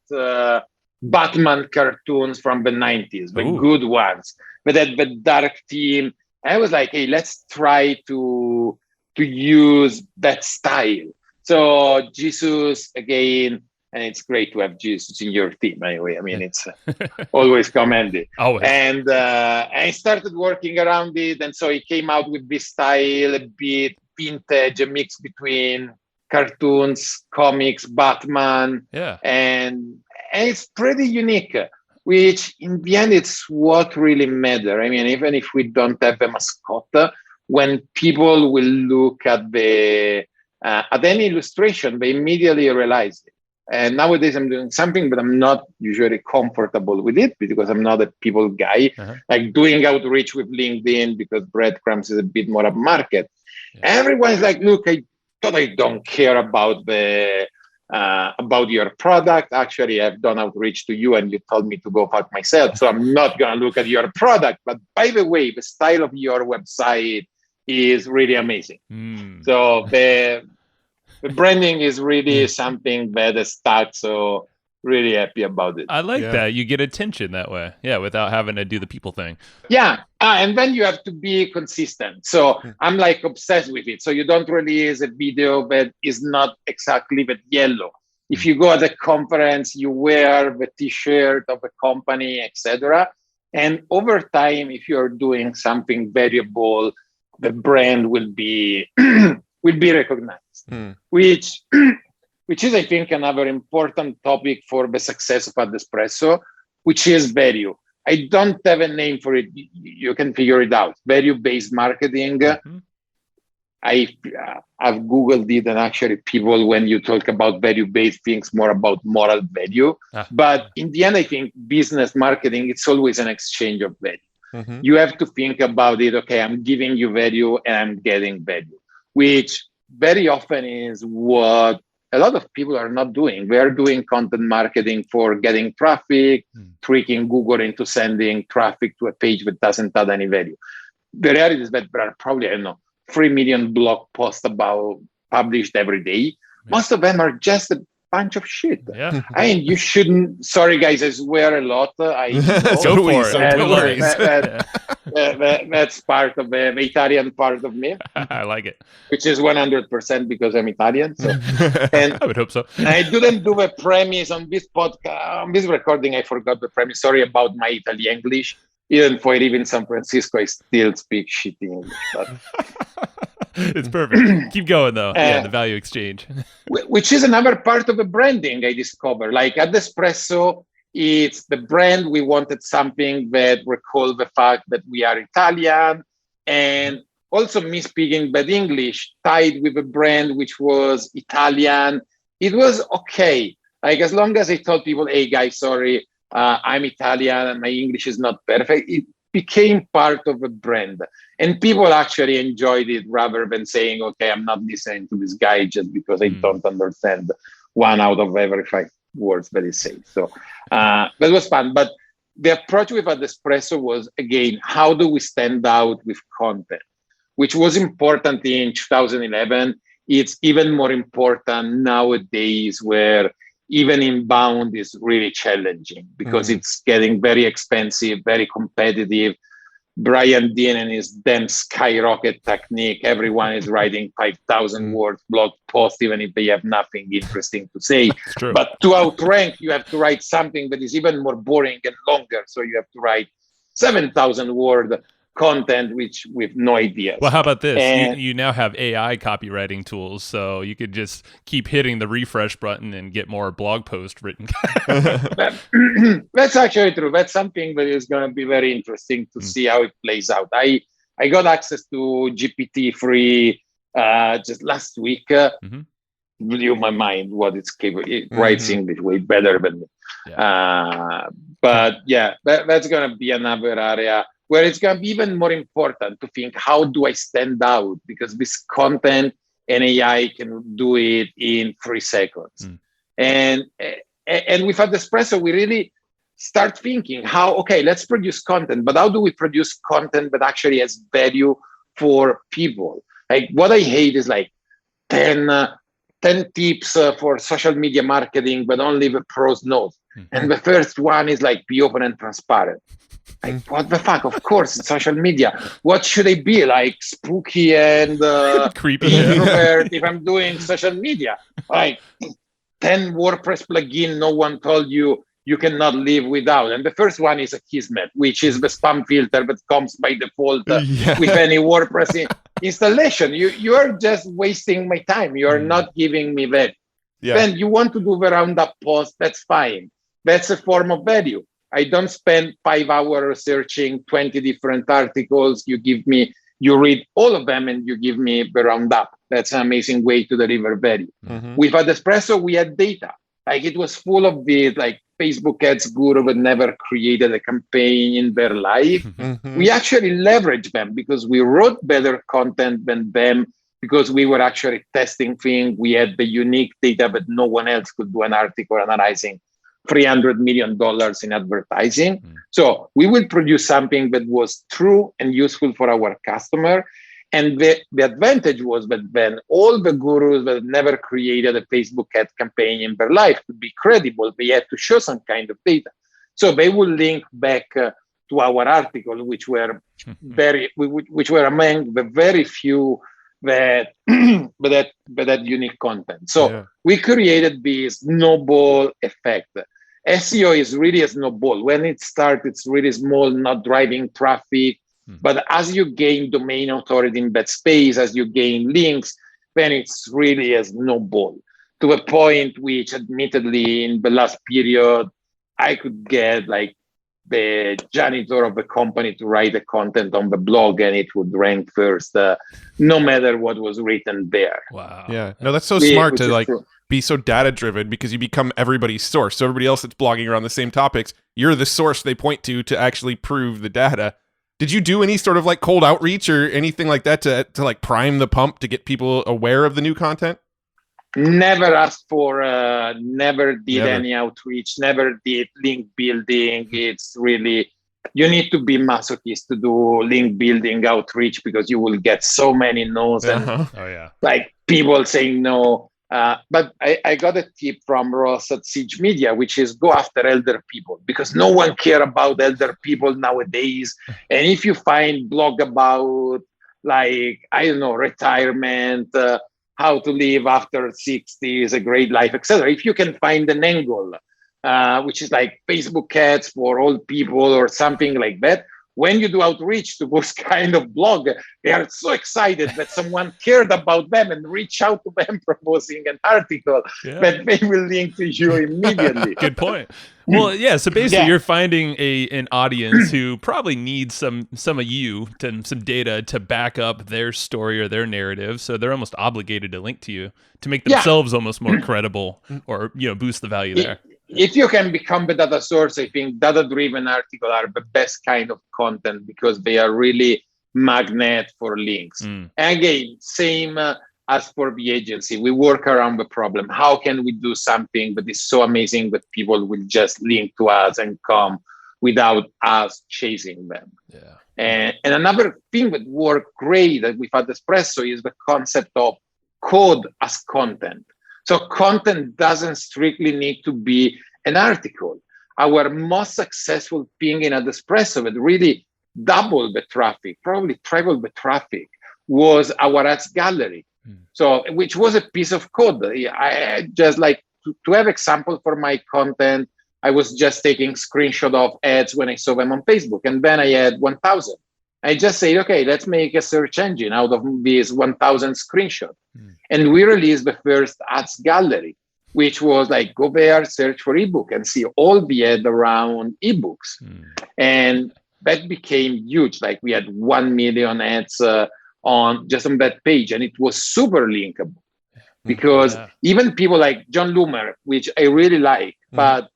Batman cartoons from the 90s, the good ones, but at the dark theme. I was like, hey, let's try to use that style. So Jesus, again, and it's great to have Jesus in your team anyway. I mean, it's always commended. Always. And I started working around it. And so he came out with this style, a bit vintage, a mix between cartoons, comics, Batman. Yeah. And it's pretty unique, which in the end, it's what really matters. I mean, even if we don't have a mascot, when people will look at any illustration, they immediately realize it. And nowadays I'm doing something, but I'm not usually comfortable with it because I'm not a people guy. Like doing outreach with LinkedIn because breadcrumbs is a bit more of a market. Yeah. Everyone's like, look, I totally don't care about your product. Actually, I've done outreach to you and you told me to go fuck myself. So I'm not going to look at your product. But by the way, the style of your website is really amazing. So the branding is really something that is stuck. So really happy about it. I like that. You get attention that way. Yeah, without having to do the people thing. Yeah. And then you have to be consistent. So I'm like obsessed with it. So you don't release a video that is not exactly that yellow. If you go at a conference, you wear the t-shirt of a company, etc. And over time, if you're doing something valuable, the brand will be recognized, which is, I think, another important topic for the success of AdEspresso, which is value. I don't have a name for it. You can figure it out. Value-based marketing. I've Googled it, and actually people, when you talk about value-based things, more about moral value. But in the end, I think business marketing, it's always an exchange of value. You have to think about it. Okay, I'm giving you value and I'm getting value, which very often is what a lot of people are not doing. They're doing content marketing for getting traffic, tricking Google into sending traffic to a page that doesn't add any value. The reality is that there are probably, 3 million blog posts published every day. most of them are just a bunch of shit. Yeah. I mean, you shouldn't. Sorry, guys, I swear a lot. I So Go for it. so No worries. that's part of the Italian part of me, I like it. which is 100% because I'm Italian. So, and I would hope so. I didn't do a premise on this podcast, on this recording. I forgot the premise. Sorry about my Italian English. Even for live in San Francisco, I still speak shit English. But It's perfect. Keep going though. The value exchange. which is another part of the branding I discovered. Like at AdEspresso, it's the brand. We wanted something that recalled the fact that we are Italian, and also me speaking bad English tied with a brand which was Italian. It was okay. Like as long as I told people, "Hey guys, sorry, I'm Italian and my English is not perfect," it became part of a brand. And people actually enjoyed it rather than saying, "Okay, I'm not listening to this guy just because I don't understand one out of every 5 words that he says." So that was fun. But the approach with AdEspresso was, again, how do we stand out with content? Which was important in 2011. It's even more important nowadays where even inbound is really challenging because it's getting very expensive, very competitive. Brian Dean and his damn skyrocket technique. Everyone is writing 5,000 words blog post, even if they have nothing interesting to say. But to outrank, you have to write something that is even more boring and longer. So you have to write 7,000 word content, which with no idea. Well, how about this? You now have AI copywriting tools, so you could just keep hitting the refresh button and get more blog posts written. That's actually true. That's something that is going to be very interesting to see how it plays out. I got access to GPT free just last week. Blew my mind what it's capable. It writes English way better than me. But yeah, that's going to be another area where it's going to be even more important to think, how do I stand out? Because this content and AI can do it in 3 seconds. And with AdEspresso, we really start thinking okay, let's produce content, but how do we produce content that actually has value for people? Like what I hate is like 10 tips for social media marketing, but only the pros know. And the first one is like, be open and transparent. Like, what the fuck? Of course, it's social media. What should I be? Like spooky and creepy introvert if I'm doing social media? Like 10 WordPress plugin no one told you cannot live without. And the first one is a Kismet, which is the spam filter that comes by default with any WordPress installation. You are just wasting my time. You are not giving me value. Then you want to do the roundup post, that's fine. That's a form of value. I don't spend 5 hours researching 20 different articles. You read all of them and you give me the roundup. That's an amazing way to deliver value. With AdEspresso, we had data. Like it was full of this, like Facebook ads guru that never created a campaign in their life. We actually leveraged them because we wrote better content than them, because we were actually testing things. We had the unique data, but no one else could do an article analyzing $300 million in advertising. So we will produce something that was true and useful for our customer. And the advantage was that then all the gurus that never created a Facebook ad campaign in their life to be credible, they had to show some kind of data. So they will link back to our article, which were among the very few that that unique content. So we created this snowball effect. SEO is really a snowball. When it starts, it's really small, not driving traffic. But as you gain domain authority in that space, as you gain links, then it's really a snowball, to a point which, admittedly, in the last period, I could get like the janitor of the company to write the content on the blog and it would rank first, no matter what was written there. Wow. Yeah. No, that's so smart to like be so data driven, because you become everybody's source. So everybody else that's blogging around the same topics, you're the source they point to actually prove the data. Did you do any sort of like cold outreach or anything like that to like prime the pump to get people aware of the new content? Never asked for, never did any outreach, never did link building. It's really, you need to be masochist to do link building outreach, because you will get so many no's and like people saying no. But I got a tip from Ross at Siege Media, which is go after elder people, because no one care about elder people nowadays. And if you find blog about, like, I don't know, retirement, how to live after 60 is a great life, etc. If you can find an angle, which is like Facebook ads for old people or something like that, when you do outreach to those kind of blog, they are so excited that someone cared about them and reach out to them proposing an article that they will link to you immediately. Good point. Well, yeah. So basically, you're finding an audience who probably needs some of you, some data to back up their story or their narrative. So they're almost obligated to link to you to make themselves almost more credible, or boost the value there. If you can become the data source, I think data-driven articles are the best kind of content, because they are really magnet for links. And again, same as for the agency, we work around the problem. How can we do something that is so amazing that people will just link to us and come without us chasing them? Yeah. And another thing that worked great with AdEspresso is the concept of code as content. So content doesn't strictly need to be an article. Our most successful thing in AdEspresso that really doubled the traffic, probably tripled the traffic, was our ads gallery. So, which was a piece of code. I just like to have example for my content. I was just taking screenshot of ads when I saw them on Facebook, and then I had 1,000. I just said, okay, let's make a search engine out of these 1,000 screenshots. And we released the first ads gallery, which was like, go there, search for ebook and see all the ads around ebooks. And that became huge. Like we had 1 million ads on that page, and it was super linkable. Because even people like John Loomer, which I really like, but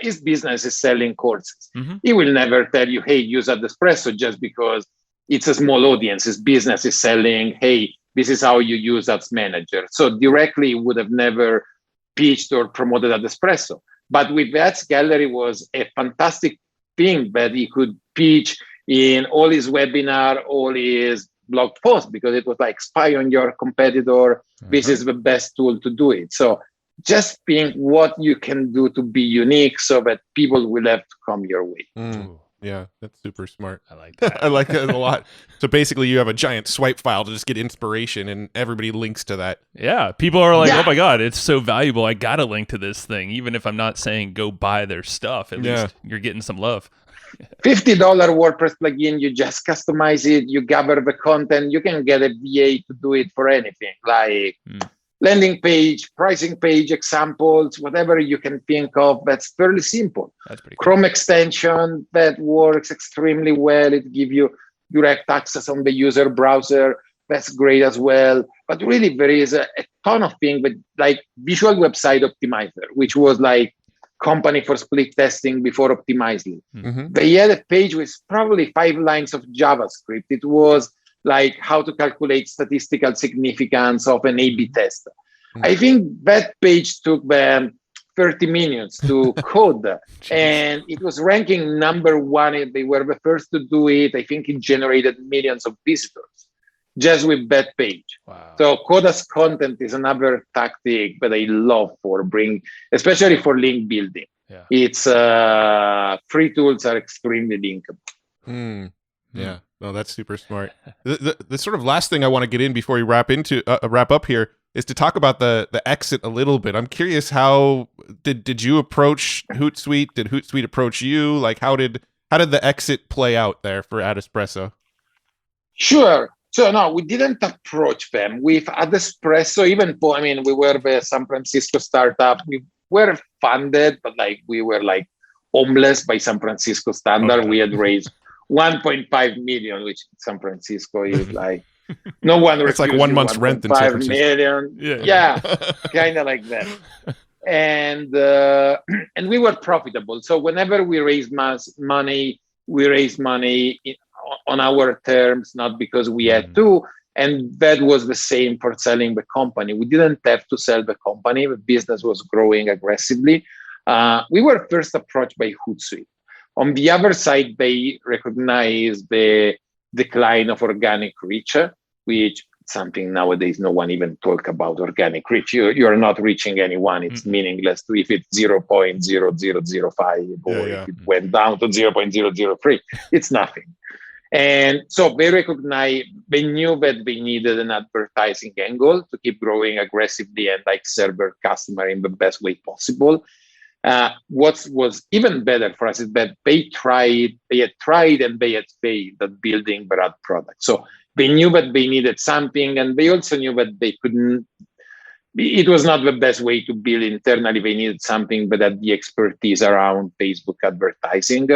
his business is selling courses. He will never tell you, hey, use AdEspresso just because it's a small audience. His business is selling, hey, this is how you use Ads Manager. So directly would have never pitched or promoted AdEspresso. But with Ads Gallery was a fantastic thing that he could pitch in all his webinar, all his blog posts, because it was like spy on your competitor. This is the best tool to do it. So just think what you can do to be unique so that people will have to come your way. Yeah, that's super smart. I like that. I like that a lot. So basically you have a giant swipe file to just get inspiration, and everybody links to that. Yeah, people are like, oh my God, it's so valuable. I got to link to this thing. Even if I'm not saying go buy their stuff, at least you're getting some love. $50 WordPress plugin, you just customize it, you gather the content, you can get a VA to do it for anything, like landing page, pricing page, examples, whatever you can think of. That's fairly simple. That's pretty cool. Chrome extension that works extremely well. It gives you direct access on the user browser. That's great as well. But really, there is a ton of things, but like Visual Website Optimizer, which was like company for split testing before Optimizely. They had a page with probably 5 lines of JavaScript. It was like how to calculate statistical significance of an A/B test. I think that page took them 30 minutes to code, and it was ranking number 1. They were the first to do it. I think it generated millions of visitors just with that page. Wow. So code as content is another tactic that I love for especially for link building. It's free tools are extremely linkable. Yeah, no, that's super smart. The sort of last thing I want to get in before we wrap up here is to talk about the exit a little bit. I'm curious, how did you approach Hootsuite? Did Hootsuite approach you? Like, how did the exit play out there for AdEspresso? Sure. So no, we didn't approach them with AdEspresso. Even for, we were the San Francisco startup. We were funded, but like we were like homeless by San Francisco standard. We had raised 1.5 million, which San Francisco is like no one. It's like 1 month's rent in San Francisco. Million. Yeah, kind of like that. And we were profitable. So whenever we raised money, we raised money on our terms, not because we had to. And that was the same for selling the company. We didn't have to sell the company. The business was growing aggressively. We were first approached by Hootsuite. On the other side, they recognized the decline of organic reach, which something nowadays no one even talk about organic reach. You're not reaching anyone. It's meaningless to if it's 0.0005 or if it went down to 0.003. It's nothing. And so they recognized, they knew that they needed an advertising angle to keep growing aggressively and like serve their customer in the best way possible. What was even better for us is that they had tried and they had failed at building the ad product. So they knew that they needed something, and they also knew that they couldn't. It was not the best way to build internally. They needed something that had the expertise around Facebook advertising.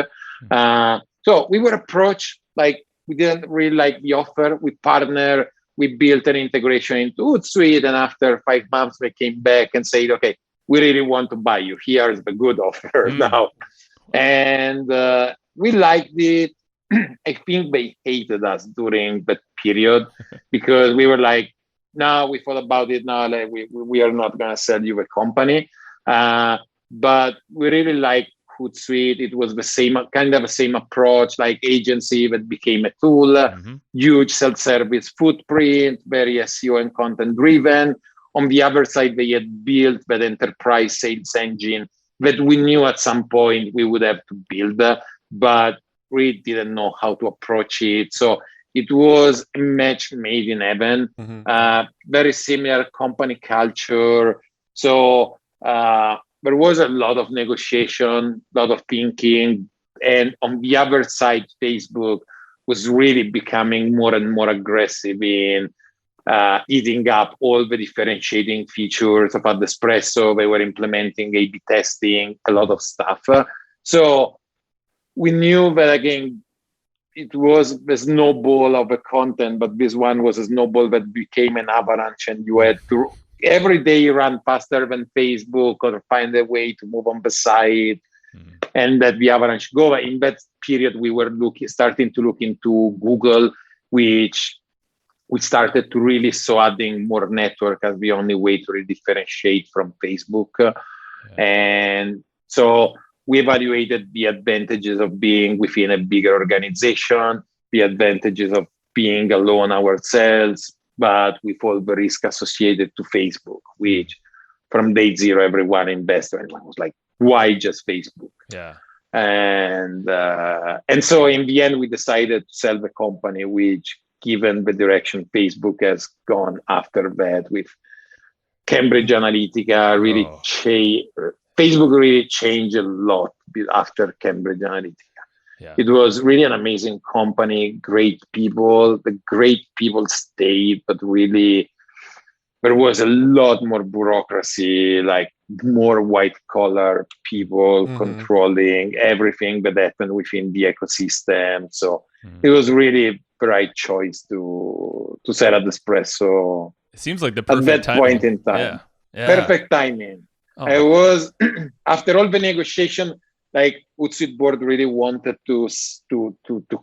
So we were approached like we didn't really like the offer. We partnered. We built an integration into Hootsuite, and after 5 months, they came back and said, "Okay, we really want to buy you. Here's the good offer now." And we liked it. I think they hated us during that period because we were like, "No, we thought about it. No, like, we are not going to sell you a company." But we really liked Hootsuite. It was the same approach, like agency that became a tool, huge self-service footprint, very SEO and content driven. On the other side, they had built that enterprise sales engine that we knew at some point we would have to build, but we didn't know how to approach it. So it was a match made in heaven, very similar company culture. So there was a lot of negotiation, a lot of thinking. And on the other side, Facebook was really becoming more and more aggressive in eating up all the differentiating features of AdEspresso. They were implementing A/B testing, a lot of stuff. So we knew that, again, it was the snowball of the content, but this one was a snowball that became an avalanche, and you had to every day run faster than Facebook or find a way to move on the site and let the avalanche go. In that period, we were starting to look into Google, which we started to really adding more network as the only way to really differentiate from Facebook. And so we evaluated the advantages of being within a bigger organization, the advantages of being alone ourselves, but with all the risk associated to Facebook, which from day zero, everyone investor was like, why just Facebook? And so in the end, we decided to sell the company, which, given the direction Facebook has gone after that with Cambridge Analytica, really Facebook really changed a lot after Cambridge Analytica. It was really an amazing company, great people. The great people stayed, but really there was a lot more bureaucracy, like more white collar people controlling everything that happened within the ecosystem. So it was really the right choice to sell AdEspresso. It seems like the perfect at that timing. Point in time. Perfect timing. I was after all the negotiation, like Hootsuite board really wanted to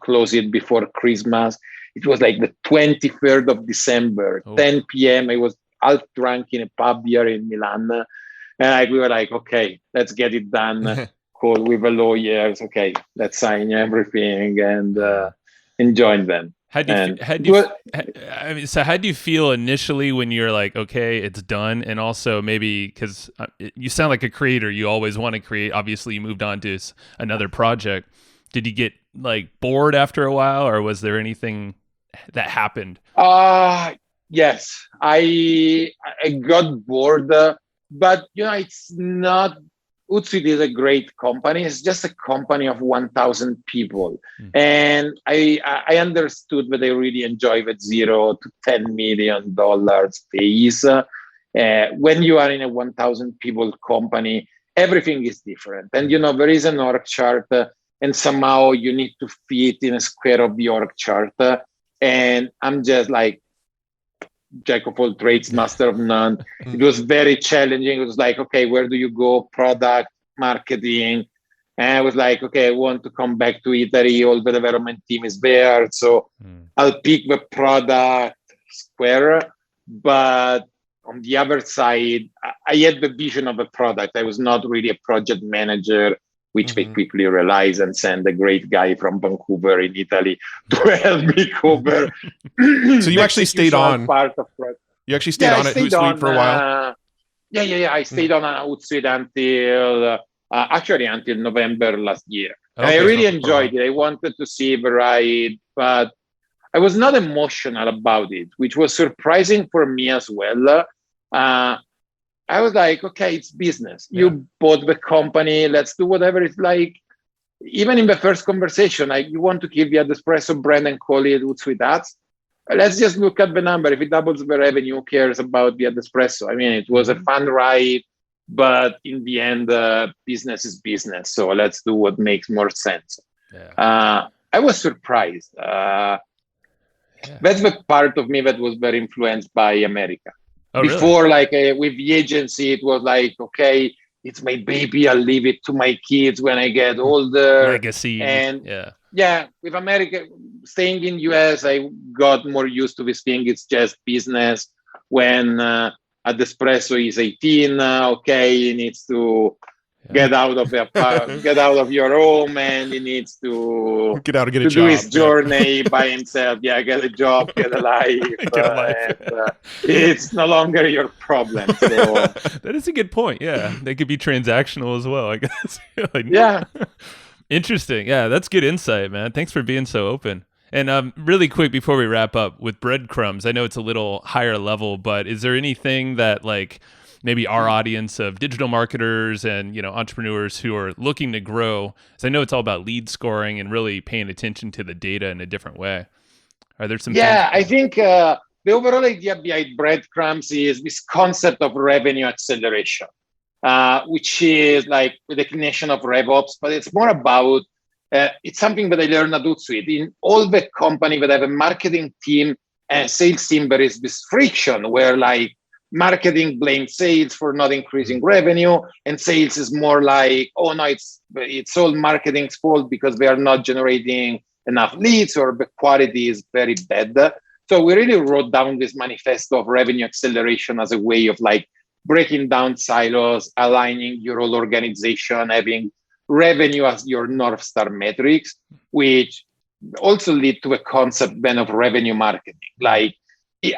close it before Christmas. It was like the 23rd of December, 10 p.m. I was half drunk in a pub here in Milan. And we were like, okay, let's get it done. Call with the lawyers. Okay, let's sign everything and join them. How do you feel initially when you're like, okay, it's done? And also maybe because you sound like a creator, you always want to create. Obviously, you moved on to another project. Did you get like bored after a while, or was there anything that happened? Yes, I got bored, but it's not. Hootsuite is a great company. It's just a company of 1,000 people. And I understood that I really enjoy the $0 to $10 million phase. When you are in a 1,000 people company, everything is different. And, there is an org chart, and somehow you need to fit in a square of the org chart. And I'm just like, jack of all trades, master of none. It was very challenging. It was like, okay, where do you go? Product, marketing. And I was like, okay, I want to come back to Italy. All the development team is there. So I'll pick the product square. But on the other side, I had the vision of a product. I was not really a project manager which they quickly realized and sent a great guy from Vancouver in Italy to help me cover. So you actually stayed on. Part of You actually stayed on at Hootsuite for a while. Yeah. I stayed on Hootsuite until November last year. And I really enjoyed it. I wanted to see the ride, but I was not emotional about it, which was surprising for me as well. I was like, okay, it's business. Yeah. You bought the company. Let's do whatever it's like. Even in the first conversation, like, you want to keep the AdEspresso brand and call it Hootsuite Ads. Let's just look at the number. If it doubles the revenue, who cares about the AdEspresso? I mean, it was a fun ride, but in the end, business is business. So let's do what makes more sense. Yeah. I was surprised. That's the part of me that was very influenced by America. Oh, before, really? With the agency, it was like, okay, it's my baby. I'll leave it to my kids when I get older. Legacy. And with America, staying in US, I got more used to this thing. It's just business. When AdEspresso is 18, okay, he needs to get out of your home, and he needs to get out and get a job. Do his journey by himself. Yeah, get a job, get a life. It's no longer your problem. So. That is a good point. Yeah, they could be transactional as well, I guess. Yeah. Interesting. Yeah, that's good insight, man. Thanks for being so open. And really quick before we wrap up with breadcrumbs, I know it's a little higher level, but is there anything that maybe our audience of digital marketers and entrepreneurs who are looking to grow, because I know it's all about lead scoring and really paying attention to the data in a different way. Are there some things? I think the overall idea behind breadcrumbs is this concept of revenue acceleration, which is like the definition of RevOps, but it's more about it's something that I learned at Hootsuite. In all the company that have a marketing team and sales team, there is this friction where marketing blames sales for not increasing revenue, and sales is more like, oh no, it's all marketing's fault because they are not generating enough leads or the quality is very bad. So we really wrote down this manifesto of revenue acceleration as a way of breaking down silos, aligning your whole organization, having revenue as your North Star metrics, which also lead to a concept then of revenue marketing.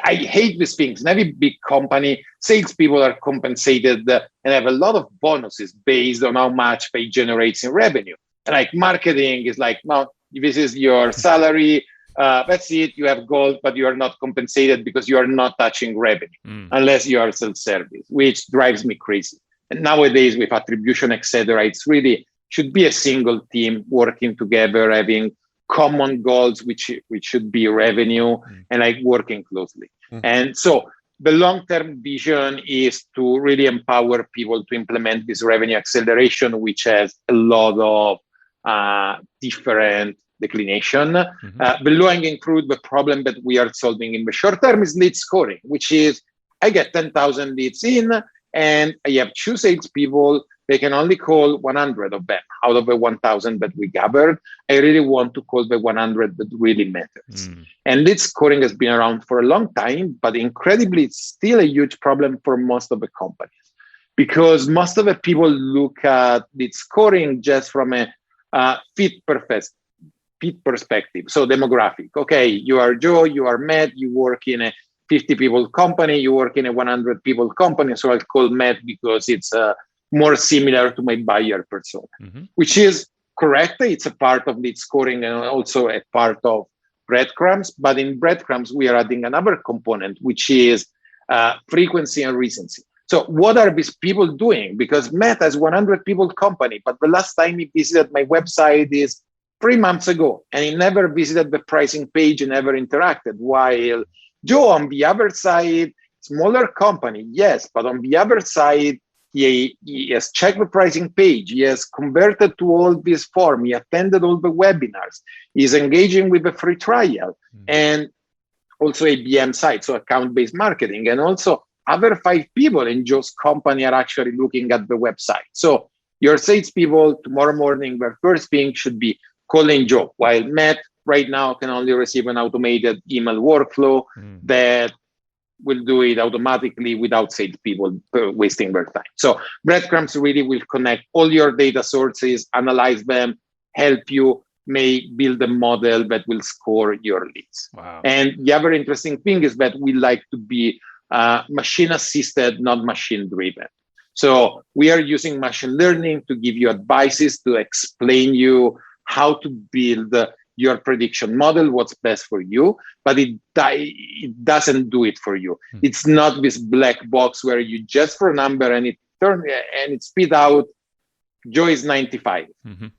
I hate these things. In every big company, salespeople are compensated and have a lot of bonuses based on how much they generate in revenue. And marketing is no, this is your salary. That's it. You have goals, but you are not compensated because you are not touching revenue unless you are self-service, which drives me crazy. And nowadays with attribution, etc., it's really should be a single team working together, having common goals, which should be revenue and working closely. And so the long-term vision is to really empower people to implement this revenue acceleration, which has a lot of different declination. The low-hanging fruit, the problem that we are solving in the short term is lead scoring, which is I get 10,000 leads in and I have 2 salespeople. They can only call 100 of them out of the 1,000 that we gathered. I really want to call the 100 that really matters. And lead scoring has been around for a long time, but incredibly, it's still a huge problem for most of the companies because most of the people look at lead scoring just from a fit perspective. So demographic. Okay, you are Joe, you are Matt, you work in a 50 people company, you work in a 100 people company. So I'll call Matt because it's more similar to my buyer persona, which is correct. It's a part of lead scoring and also a part of breadcrumbs. But in breadcrumbs, we are adding another component, which is frequency and recency. So what are these people doing? Because Matt has 100 people company, but the last time he visited my website is 3 months ago, and he never visited the pricing page and never interacted. While Joe, on the other side, smaller company, yes, but on the other side, he has checked the pricing page. He has converted to all this form. He attended all the webinars. He's engaging with a free trial and also ABM site, so account-based marketing. And also other 5 people in Joe's company are actually looking at the website. So your salespeople tomorrow morning, their first thing should be calling Joe, while Matt right now can only receive an automated email workflow that will do it automatically without salespeople wasting their time. So breadcrumbs really will connect all your data sources, analyze them, help you may build a model that will score your leads. Wow. And the other interesting thing is that we like to be machine assisted, not machine driven. So we are using machine learning to give you advices, to explain you how to build your prediction model, what's best for you, but it doesn't do it for you. It's not this black box where you just for a number and it spit out Joe is 95.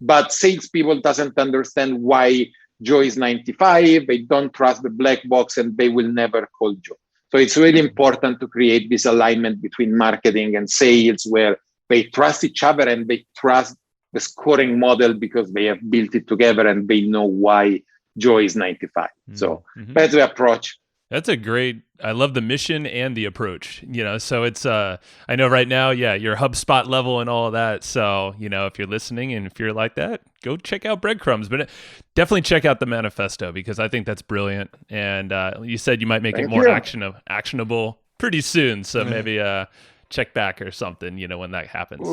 But salespeople doesn't understand why Joe is 95. They don't trust the black box and they will never call Joe. So it's really important to create this alignment between marketing and sales where they trust each other and they trust the scoring model because they have built it together and they know why Joe is 95. So that's the approach. That's a great, I love the mission and the approach, so it's, I know right now, you're HubSpot level and all of that. So, if you're listening and if you're like that, go check out Breadcrumbs, but definitely check out the manifesto because I think that's brilliant. And you said you might make it more actionable pretty soon. So maybe check back or something, when that happens.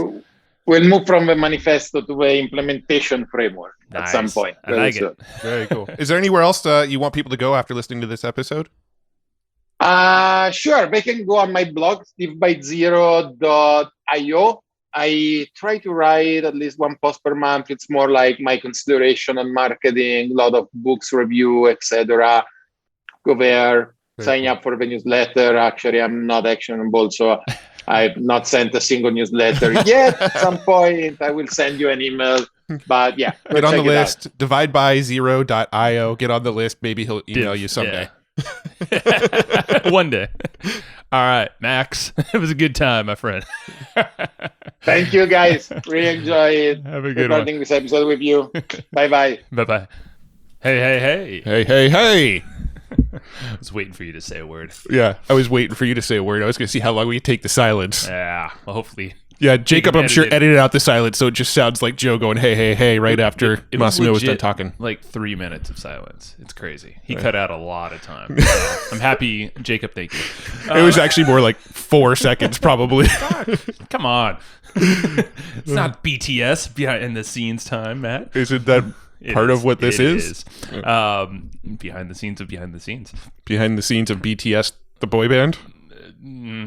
We'll move from the manifesto to the implementation framework at some point. I like it. Very cool. Is there anywhere else you want people to go after listening to this episode? Sure. They can go on my blog, stevebyzero.io. I try to write at least one post per month. It's more like my consideration on marketing, a lot of books review, etc. Go there, sign up for the newsletter. Actually, I'm not actionable, so I've not sent a single newsletter yet. At some point, I will send you an email. But yeah, get on the list. Dividebyzero.io. Get on the list. Maybe he'll email you someday. Yeah. One day. All right, Max. It was a good time, my friend. Thank you, guys. Really enjoyed Have a good recording this episode with you. Bye-bye. Bye-bye. Hey. Hey. I was waiting for you to say a word. Yeah, I was waiting for you to say a word. I was going to see how long we could take the silence. Yeah, well, hopefully. Yeah, Jacob, I'm sure, edited out the silence, so it just sounds like Joe going, hey, right after Massimo was done talking. Like 3 minutes of silence. It's crazy. He cut out a lot of time. So I'm happy. Jacob, thank you. It was actually more like 4 seconds, probably. Come on. It's not BTS behind the scenes time, Matt. Isn't that part of what this is? Behind the scenes of behind the scenes. Behind the scenes of BTS, the boy band?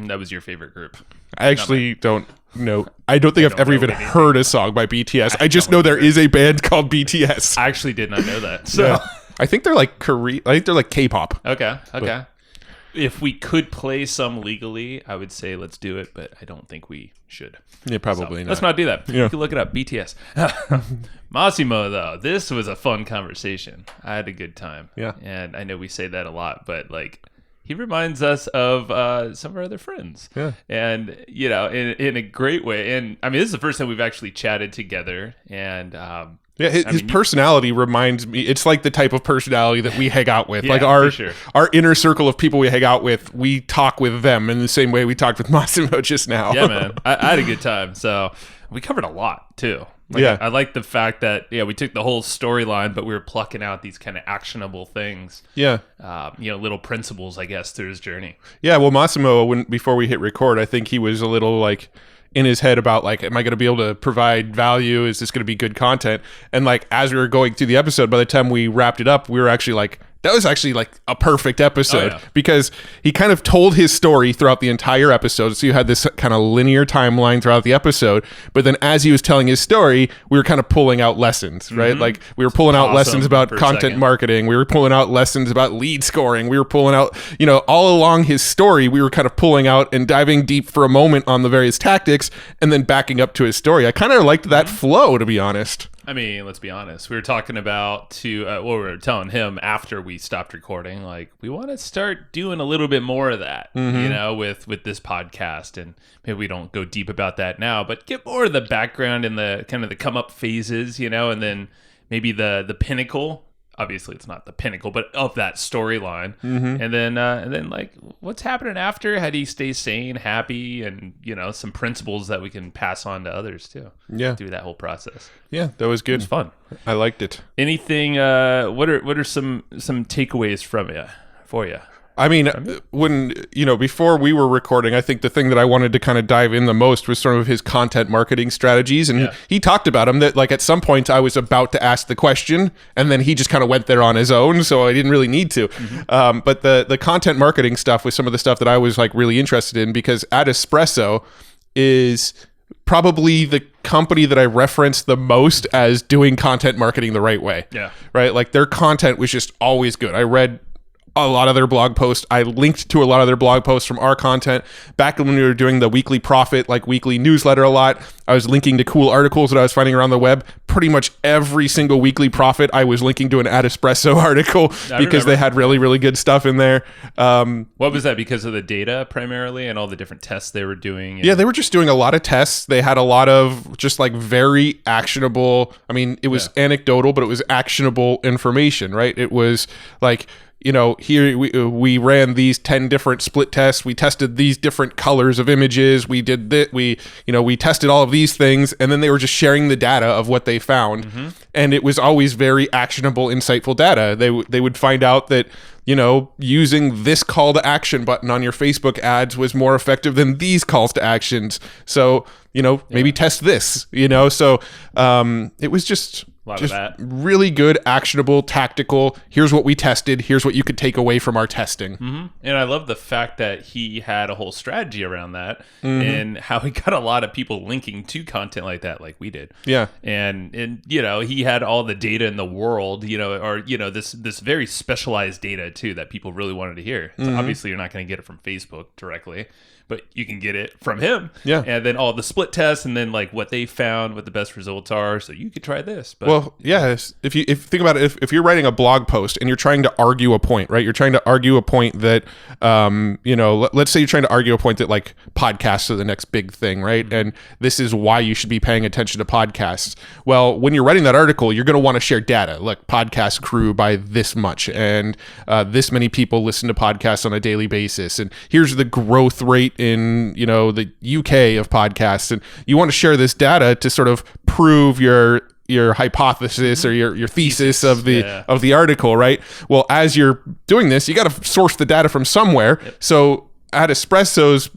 That was your favorite group. I actually don't know. I don't think I've ever even heard a song by BTS. I just know there is a band called BTS. I actually did not know that. So yeah. I think they're like Korean. I think they're like K-pop. Okay. If we could play some legally, I would say let's do it, but I don't think we should. Yeah, probably not. Let's not do that. Yeah. You can look it up. BTS. Massimo, though, this was a fun conversation. I had a good time. Yeah. And I know we say that a lot, but he reminds us of some of our other friends. Yeah. And, in a great way. And I mean, this is the first time we've actually chatted together. And his personality reminds me. It's like the type of personality that we hang out with. Yeah, like our inner circle of people we hang out with, we talk with them in the same way we talked with Massimo just now. Yeah, man. I had a good time. So we covered a lot, too. I like the fact that, we took the whole storyline, but we were plucking out these kind of actionable things. Yeah. Little principles, I guess, through his journey. Yeah, well, Massimo, before we hit record, I think he was a little in his head about am I going to be able to provide value? Is this going to be good content? And as we were going through the episode, by the time we wrapped it up, we were actually that was actually a perfect episode because he kind of told his story throughout the entire episode. So you had this kind of linear timeline throughout the episode, but then as he was telling his story, we were kind of pulling out lessons, right? We were pulling out lessons about content marketing. We were pulling out lessons about lead scoring. We were pulling out, all along his story, we were kind of pulling out and diving deep for a moment on the various tactics and then backing up to his story. I kind of liked that flow, to be honest. I mean, let's be honest. We were talking about we were telling him after we stopped recording, we want to start doing a little bit more of that, with this podcast. And maybe we don't go deep about that now, but get more of the background and the kind of the come up phases, and then maybe the pinnacle. Obviously, it's not the pinnacle, but of that storyline. And then what's happening after? How do you stay sane, happy, and some principles that we can pass on to others too. Yeah, through that whole process. Yeah, that was good. It was fun. I liked it. Anything? What are some takeaways for you? I mean, when, before we were recording, I think the thing that I wanted to kind of dive in the most was some of his content marketing strategies. And he talked about them that like at some point I was about to ask the question and then he just kind of went there on his own. So I didn't really need to. But the content marketing stuff was some of the stuff that I was like really interested in, because AdEspresso is probably the company that I reference the most as doing content marketing the right way. Yeah. Right. Like their content was just always good. I read a lot of their blog posts. I linked to a lot of their blog posts from our content back when we were doing the weekly profit, like weekly newsletter a lot. I was linking to cool articles that I was finding around the web. Pretty much every single weekly profit, I was linking to an AdEspresso article because they had really, really good stuff in there. What was that? Because of the data primarily and all the different tests they were doing? Yeah, they were just doing a lot of tests. They had a lot of just like very actionable. I mean, it was anecdotal, but it was actionable information, right? It was like, here we ran these 10 different split tests. We tested these different colors of images. We did that. We tested all of these things, and then they were just sharing the data of what they found. And it was always very actionable, insightful data. They would find out that, using this call to action button on your Facebook ads was more effective than these calls to actions. So, maybe test this, so it was just of that. Really good, actionable, tactical. Here's what we tested. Here's what you could take away from our testing. And I love the fact that he had a whole strategy around that and how he got a lot of people linking to content like that, like we did. Yeah. And he had all the data in the world, this very specialized data too that people really wanted to hear. So obviously you're not going to get it from Facebook directly, but you can get it from him. Yeah. And then all the split tests and then like what they found, what the best results are. So you could try this. But well, yes. If think about it, if you're writing a blog post and you're trying to argue a point, right? You're trying to argue a point that, let's say you're trying to argue a point that like podcasts are the next big thing, right? And this is why you should be paying attention to podcasts. Well, when you're writing that article, you're going to want to share data. Look, podcasts grew by this much and this many people listen to podcasts on a daily basis. And here's the growth rate in the UK of podcasts, and you want to share this data to sort of prove your hypothesis or your thesis of the article, right? Well, as you're doing this, you got to source the data from somewhere. So AdEspresso's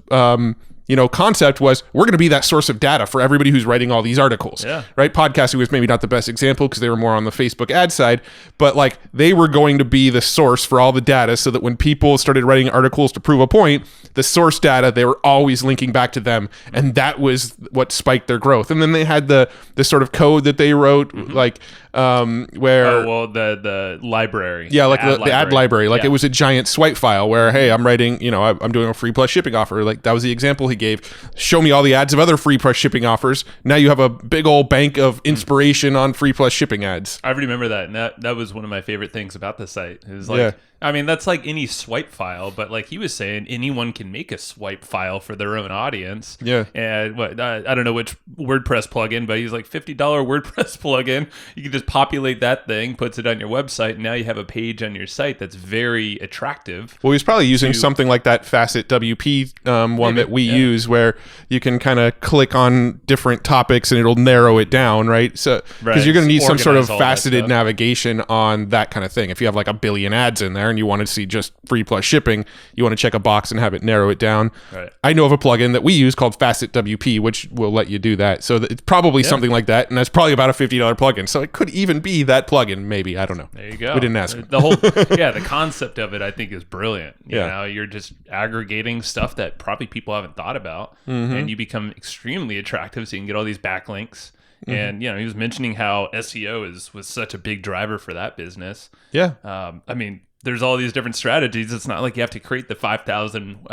concept was we're going to be that source of data for everybody who's writing all these articles, right? Podcasting was maybe not the best example because they were more on the Facebook ad side, but like they were going to be the source for all the data so that when people started writing articles to prove a point, the source data, they were always linking back to them. And that was what spiked their growth. And then they had the sort of code that they wrote, like where... the library. Yeah, like the ad library. Like it was a giant swipe file where, hey, I'm writing, I'm doing a free plus shipping offer. Like that was the example he gave. Show me all the ads of other free plus shipping offers. Now you have a big old bank of inspiration on free plus shipping ads. I remember that. And that was one of my favorite things about the site. It was like, I mean, that's like any swipe file, but like he was saying, anyone can make a swipe file for their own audience. Yeah. And I don't know which WordPress plugin, but he's like $50 WordPress plugin. You can just populate that thing, puts it on your website, and now you have a page on your site that's very attractive. Well, he's probably using something like that Facet WP one that we use, where you can kind of click on different topics and it'll narrow it down, right? So because you're going to need some sort of faceted navigation on that kind of thing. If you have like a billion ads in there and you want to see just free plus shipping, you want to check a box and have it narrow it down. Right. I know of a plugin that we use called Facet WP, which will let you do that. So it's probably something like that, and that's probably about a $50 plugin. So it could even be that plugin, maybe. I don't know. There you go. We didn't ask. The whole the concept of it I think is brilliant. You know, you're just aggregating stuff that probably people haven't thought about, and you become extremely attractive, so you can get all these backlinks. And he was mentioning how SEO was such a big driver for that business. Yeah. I mean, there's all these different strategies. It's not like you have to create the 5,000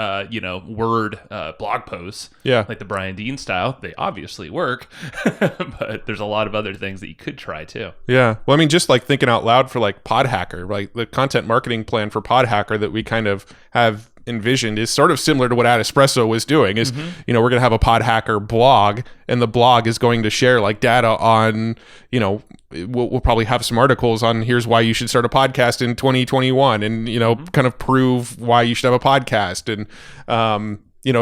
word blog posts. Yeah. Like the Brian Dean style. They obviously work, but there's a lot of other things that you could try too. Yeah. Well, I mean, just like thinking out loud for like PodHacker, like the content marketing plan for PodHacker that we kind of have envisioned is sort of similar to what AdEspresso was doing is, we're going to have a PodHacker blog, and the blog is going to share like data on, we'll probably have some articles on here's why you should start a podcast in 2021 and, kind of prove why you should have a podcast. And,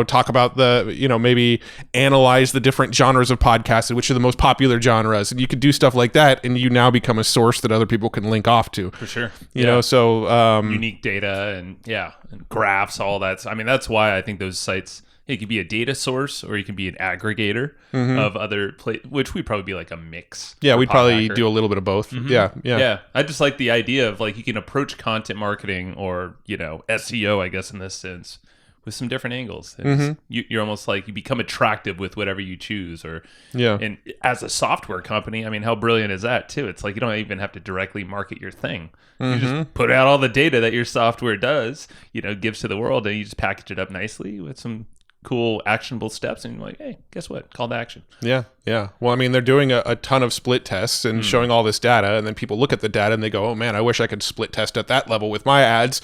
talk about maybe analyze the different genres of podcasts and which are the most popular genres. And you could do stuff like that, and you now become a source that other people can link off to. For sure. You know, so... unique data and graphs, all that. I mean, that's why I think those sites... It could be a data source, or you can be an aggregator of other which would probably be like a mix. Yeah, we'd probably do a little bit of both. Yeah. I just like the idea of like you can approach content marketing or SEO, I guess in this sense, with some different angles. You're almost like you become attractive with whatever you choose. And as a software company, I mean, how brilliant is that too? It's like you don't even have to directly market your thing. You just put out all the data that your software does, gives to the world, and you just package it up nicely with some cool actionable steps, and you're like, hey, guess what? Call to action. Yeah. Well, I mean, they're doing a ton of split tests and showing all this data, and then people look at the data and they go, oh man, I wish I could split test at that level with my ads.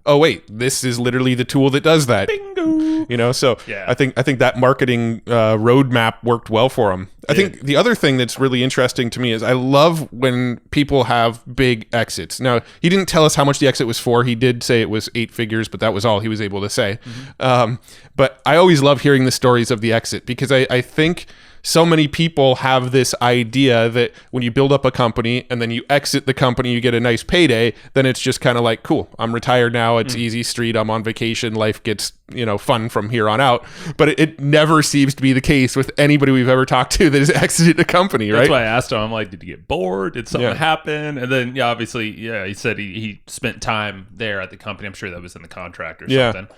Oh wait, this is literally the tool that does that. Bingo. So I think that marketing roadmap worked well for them. I think the other thing that's really interesting to me is I love when people have big exits. Now, he didn't tell us how much the exit was for. He did say it was 8 figures, but that was all he was able to say. But I always love hearing the stories of the exit, because I think so many people have this idea that when you build up a company and then you exit the company, you get a nice payday, then it's just kind of like, cool, I'm retired now. It's easy street. I'm on vacation. Life gets, fun from here on out. But it never seems to be the case with anybody we've ever talked to that has exited a company, right? That's why I asked him, I'm like, did you get bored? Did something happen? And then, obviously, he said he spent time there at the company. I'm sure that was in the contract or something.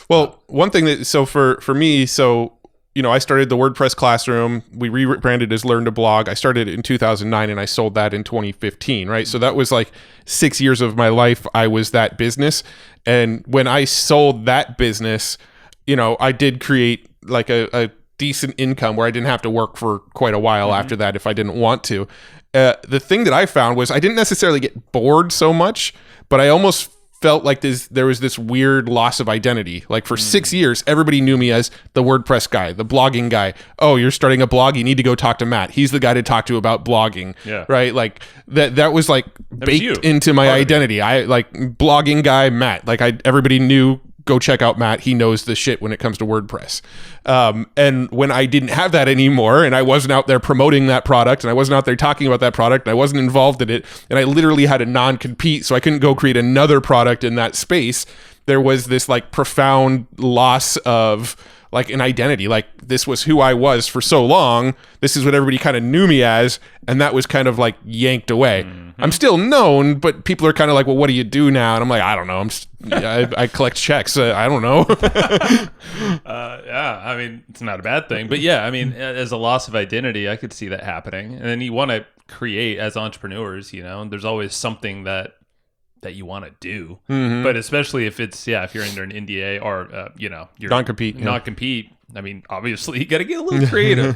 Well, one thing that, so for me, I started the WordPress classroom. We rebranded as Learn to Blog. I started it in 2009 and I sold that in 2015, right? So that was like 6 years of my life. I was that business. And when I sold that business, I did create like a decent income where I didn't have to work for quite a while after that if I didn't want to. The thing that I found was I didn't necessarily get bored so much, but I almost felt like there was this weird loss of identity. Like for 6 years, everybody knew me as the WordPress guy, the blogging guy. Oh, you're starting a blog, you need to go talk to Matt. He's the guy to talk to about blogging. Yeah. Right? Like that was like baked into my identity. I like blogging guy Matt. Like everybody knew, go check out Matt. He knows the shit when it comes to WordPress. And when I didn't have that anymore, and I wasn't out there promoting that product, and I wasn't out there talking about that product, and I wasn't involved in it, and I literally had a non-compete, so I couldn't go create another product in that space, there was this like profound loss of like an identity. Like this was who I was for so long. This is what everybody kind of knew me as. And that was kind of like yanked away. I'm still known, but people are kind of like, well, what do you do now? And I'm like, I don't know. I collect checks. I don't know. I mean, it's not a bad thing, but I mean, as a loss of identity, I could see that happening. And then you want to create as entrepreneurs, there's always something that you want to do, but especially if it's if you're under an NDA or you're non-compete. I mean, obviously you got to get a little creative,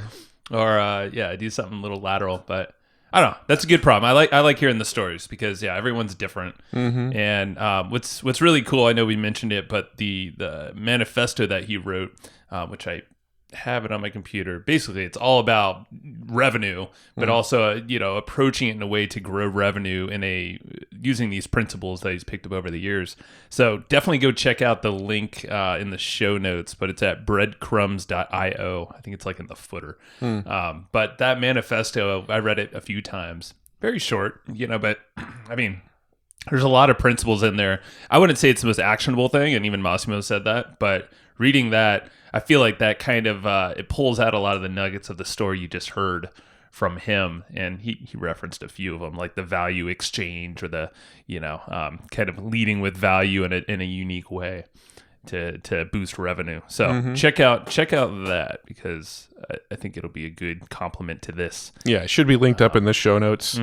or do something a little lateral. But I don't know. That's a good problem. I like hearing the stories because everyone's different. And what's really cool, I know we mentioned it, but the manifesto that he wrote, which I have it on my computer. Basically, it's all about revenue, but also approaching it in a way to grow revenue using these principles that he's picked up over the years. So definitely go check out the link in the show notes, but it's at breadcrumbs.io. I think it's like in the footer. But that manifesto, I read it a few times. Very short, but I mean, there's a lot of principles in there. I wouldn't say it's the most actionable thing, and even Massimo said that, but reading that, I feel like that kind of it pulls out a lot of the nuggets of the story you just heard from him, and he referenced a few of them, like the value exchange or the kind of leading with value in a unique way to boost revenue. So check out that because I think it'll be a good complement to this. Yeah, it should be linked up in the show notes.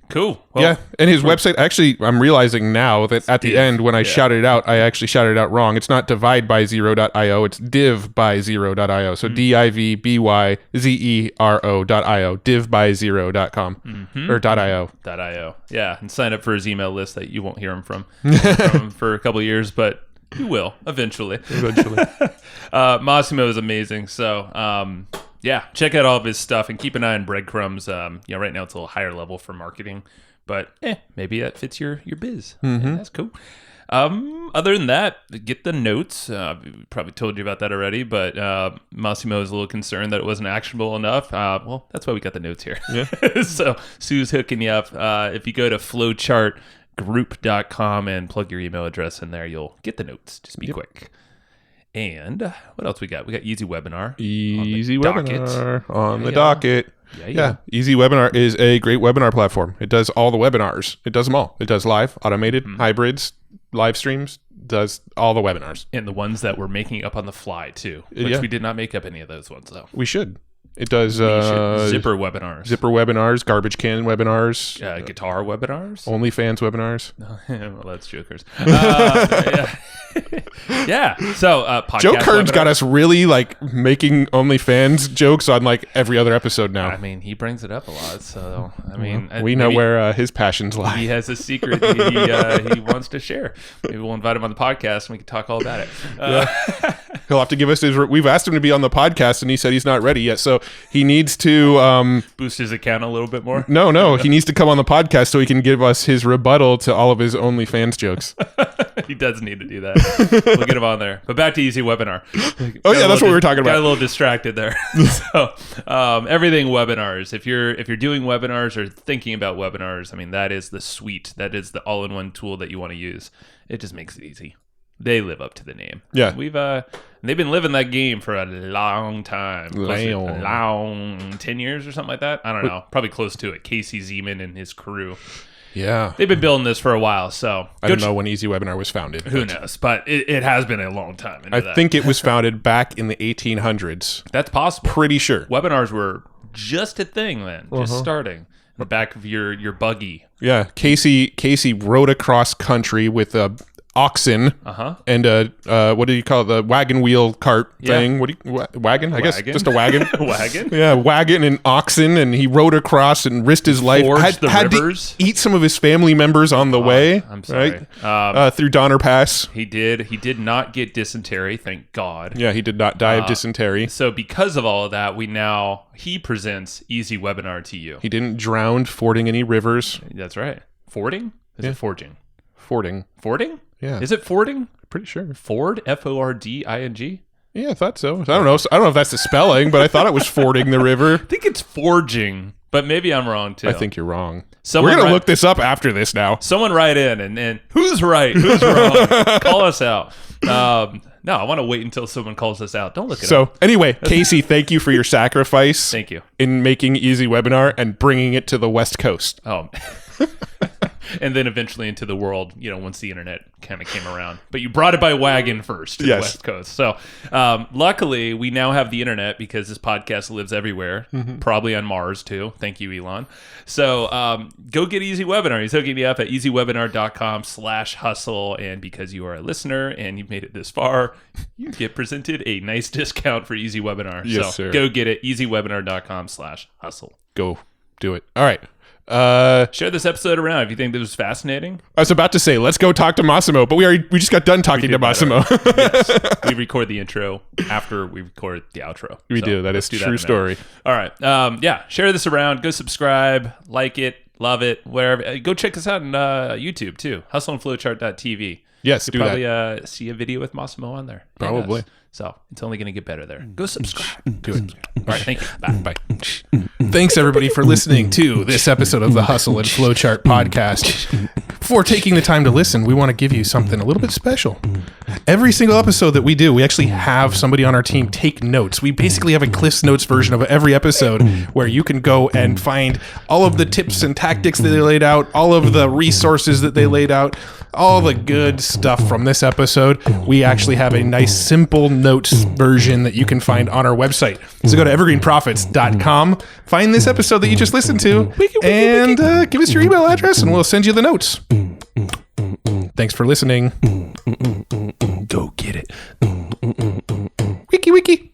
Cool. Well, and his website, actually, I'm realizing now that at the end, when I shouted it out, I actually shouted it out wrong. It's not divide-by-zero.io, it's div-by-zero.io. So divbyzero.io, divbyzero.com, or .io. .io. Yeah, and sign up for his email list that you won't hear him from for a couple of years, but you will eventually. Massimo is amazing. So, check out all of his stuff and keep an eye on Breadcrumbs. Right now it's a little higher level for marketing, but maybe that fits your biz. That's cool. Other than that, get the notes. We probably told you about that already, but Massimo is a little concerned that it wasn't actionable enough. Well, that's why we got the notes here. Yeah. So Sue's hooking you up. If you go to flowchartgroup.com and plug your email address in there, you'll get the notes. Just be quick. And what else we got? We got Easy Webinar. Easy docket. Webinar on the docket. Yeah. Easy Webinar is a great webinar platform. It does all the webinars. It does them all. It does live, automated, hybrids, live streams, does all the webinars. And the ones that we're making up on the fly, too. Which we did not make up any of those ones, though. We should. It does Zipper webinars. garbage can webinars, guitar webinars, OnlyFans webinars. Well, that's jokers. Yeah. So podcast Joe Kern's webinars. got us really like making OnlyFans jokes on like every other episode now. I mean, he brings it up a lot. So I mean, we know where his passions lie. He has a secret he wants to share. Maybe we'll invite him on the podcast and we can talk all about it. He'll have to give us his. We've asked him to be on the podcast, and he said he's not ready yet. So he needs to boost his account a little bit more. No, he needs to come on the podcast so he can give us his rebuttal to all of his OnlyFans jokes. He does need to do that. We'll get him on there. But back to Easy Webinar. Oh yeah, that's what we were talking about. Got a little distracted there. So everything webinars. If you're doing webinars or thinking about webinars, I mean that is the suite. That is the all-in-one tool that you want to use. It just makes it easy. They live up to the name. Yeah. They've been living that game for a long time. 10 years or something like that. I don't know. Probably close to it. Casey Zeman and his crew. Yeah. They've been building this for a while, so I don't know when Easy Webinar was founded. Who knows? But it has been a long time. I think it was founded back in the 1800s. That's possible. Pretty sure. Webinars were just a thing then, just starting. In the back of your buggy. Yeah. Casey rode across country with a oxen and what do you call it, the wagon wheel cart thing? What do you wagon? I guess just a wagon. Wagon. Yeah, wagon and oxen, and he rode across and risked his life. Had to eat some of his family members on the way. I'm sorry. Right? Through Donner Pass. He did not get dysentery, thank God. Yeah, he did not die of dysentery. So because of all of that, he presents Easy Webinar to you. He didn't drown fording any rivers. That's right. Fording? Is it forging? Fording. Fording? Yeah. Is it fording? Pretty sure. Ford? Fording? Yeah, I thought so. I don't know if that's the spelling, but I thought it was fording the river. I think it's forging, but maybe I'm wrong too. I think you're wrong. We're going to look this up after this now. Someone write in and who's right? Who's wrong? Call us out. No, I want to wait until someone calls us out. Don't look it up. So anyway, Casey, thank you for your sacrifice. Thank you. In making Easy Webinar and bringing it to the West Coast. Oh, and then eventually into the world, once the internet kind of came around. But you brought it by wagon first to the West Coast. So luckily, we now have the internet because this podcast lives everywhere, probably on Mars too. Thank you, Elon. So go get Easy Webinar. He's hooking you up at easywebinar.com/hustle. And because you are a listener and you've made it this far, you get presented a nice discount for Easy Webinar. Yes, so sir. Go get it, easywebinar.com/hustle. Go do it. All right. Share this episode around if you think this was fascinating. I was about to say, let's go talk to Massimo, but we just got done talking to Massimo. Yes. We record the intro after we record the outro. We do. That is a true story. All right. Share this around. Go subscribe, like it, love it, wherever. Go check us out on YouTube too. hustleandflowchart.tv. Yes, You'll probably see a video with Massimo on there. Probably. So it's only going to get better there. Go subscribe. Do it. All right. Thank you. Bye. Thanks, everybody, for listening to this episode of the Hustle and Flowchart podcast. Before taking the time to listen, we want to give you something a little bit special. Every single episode that we do, we actually have somebody on our team take notes. We basically have a Cliff's Notes version of every episode where you can go and find all of the tips and tactics that they laid out, all of the resources that they laid out, all the good stuff from this episode. We actually have a nice, simple notes version that you can find on our website. So go to evergreenprofits.com, find this episode that you just listened to, and give us your email address, and we'll send you the notes. Thanks for listening. Go get it. Wiki.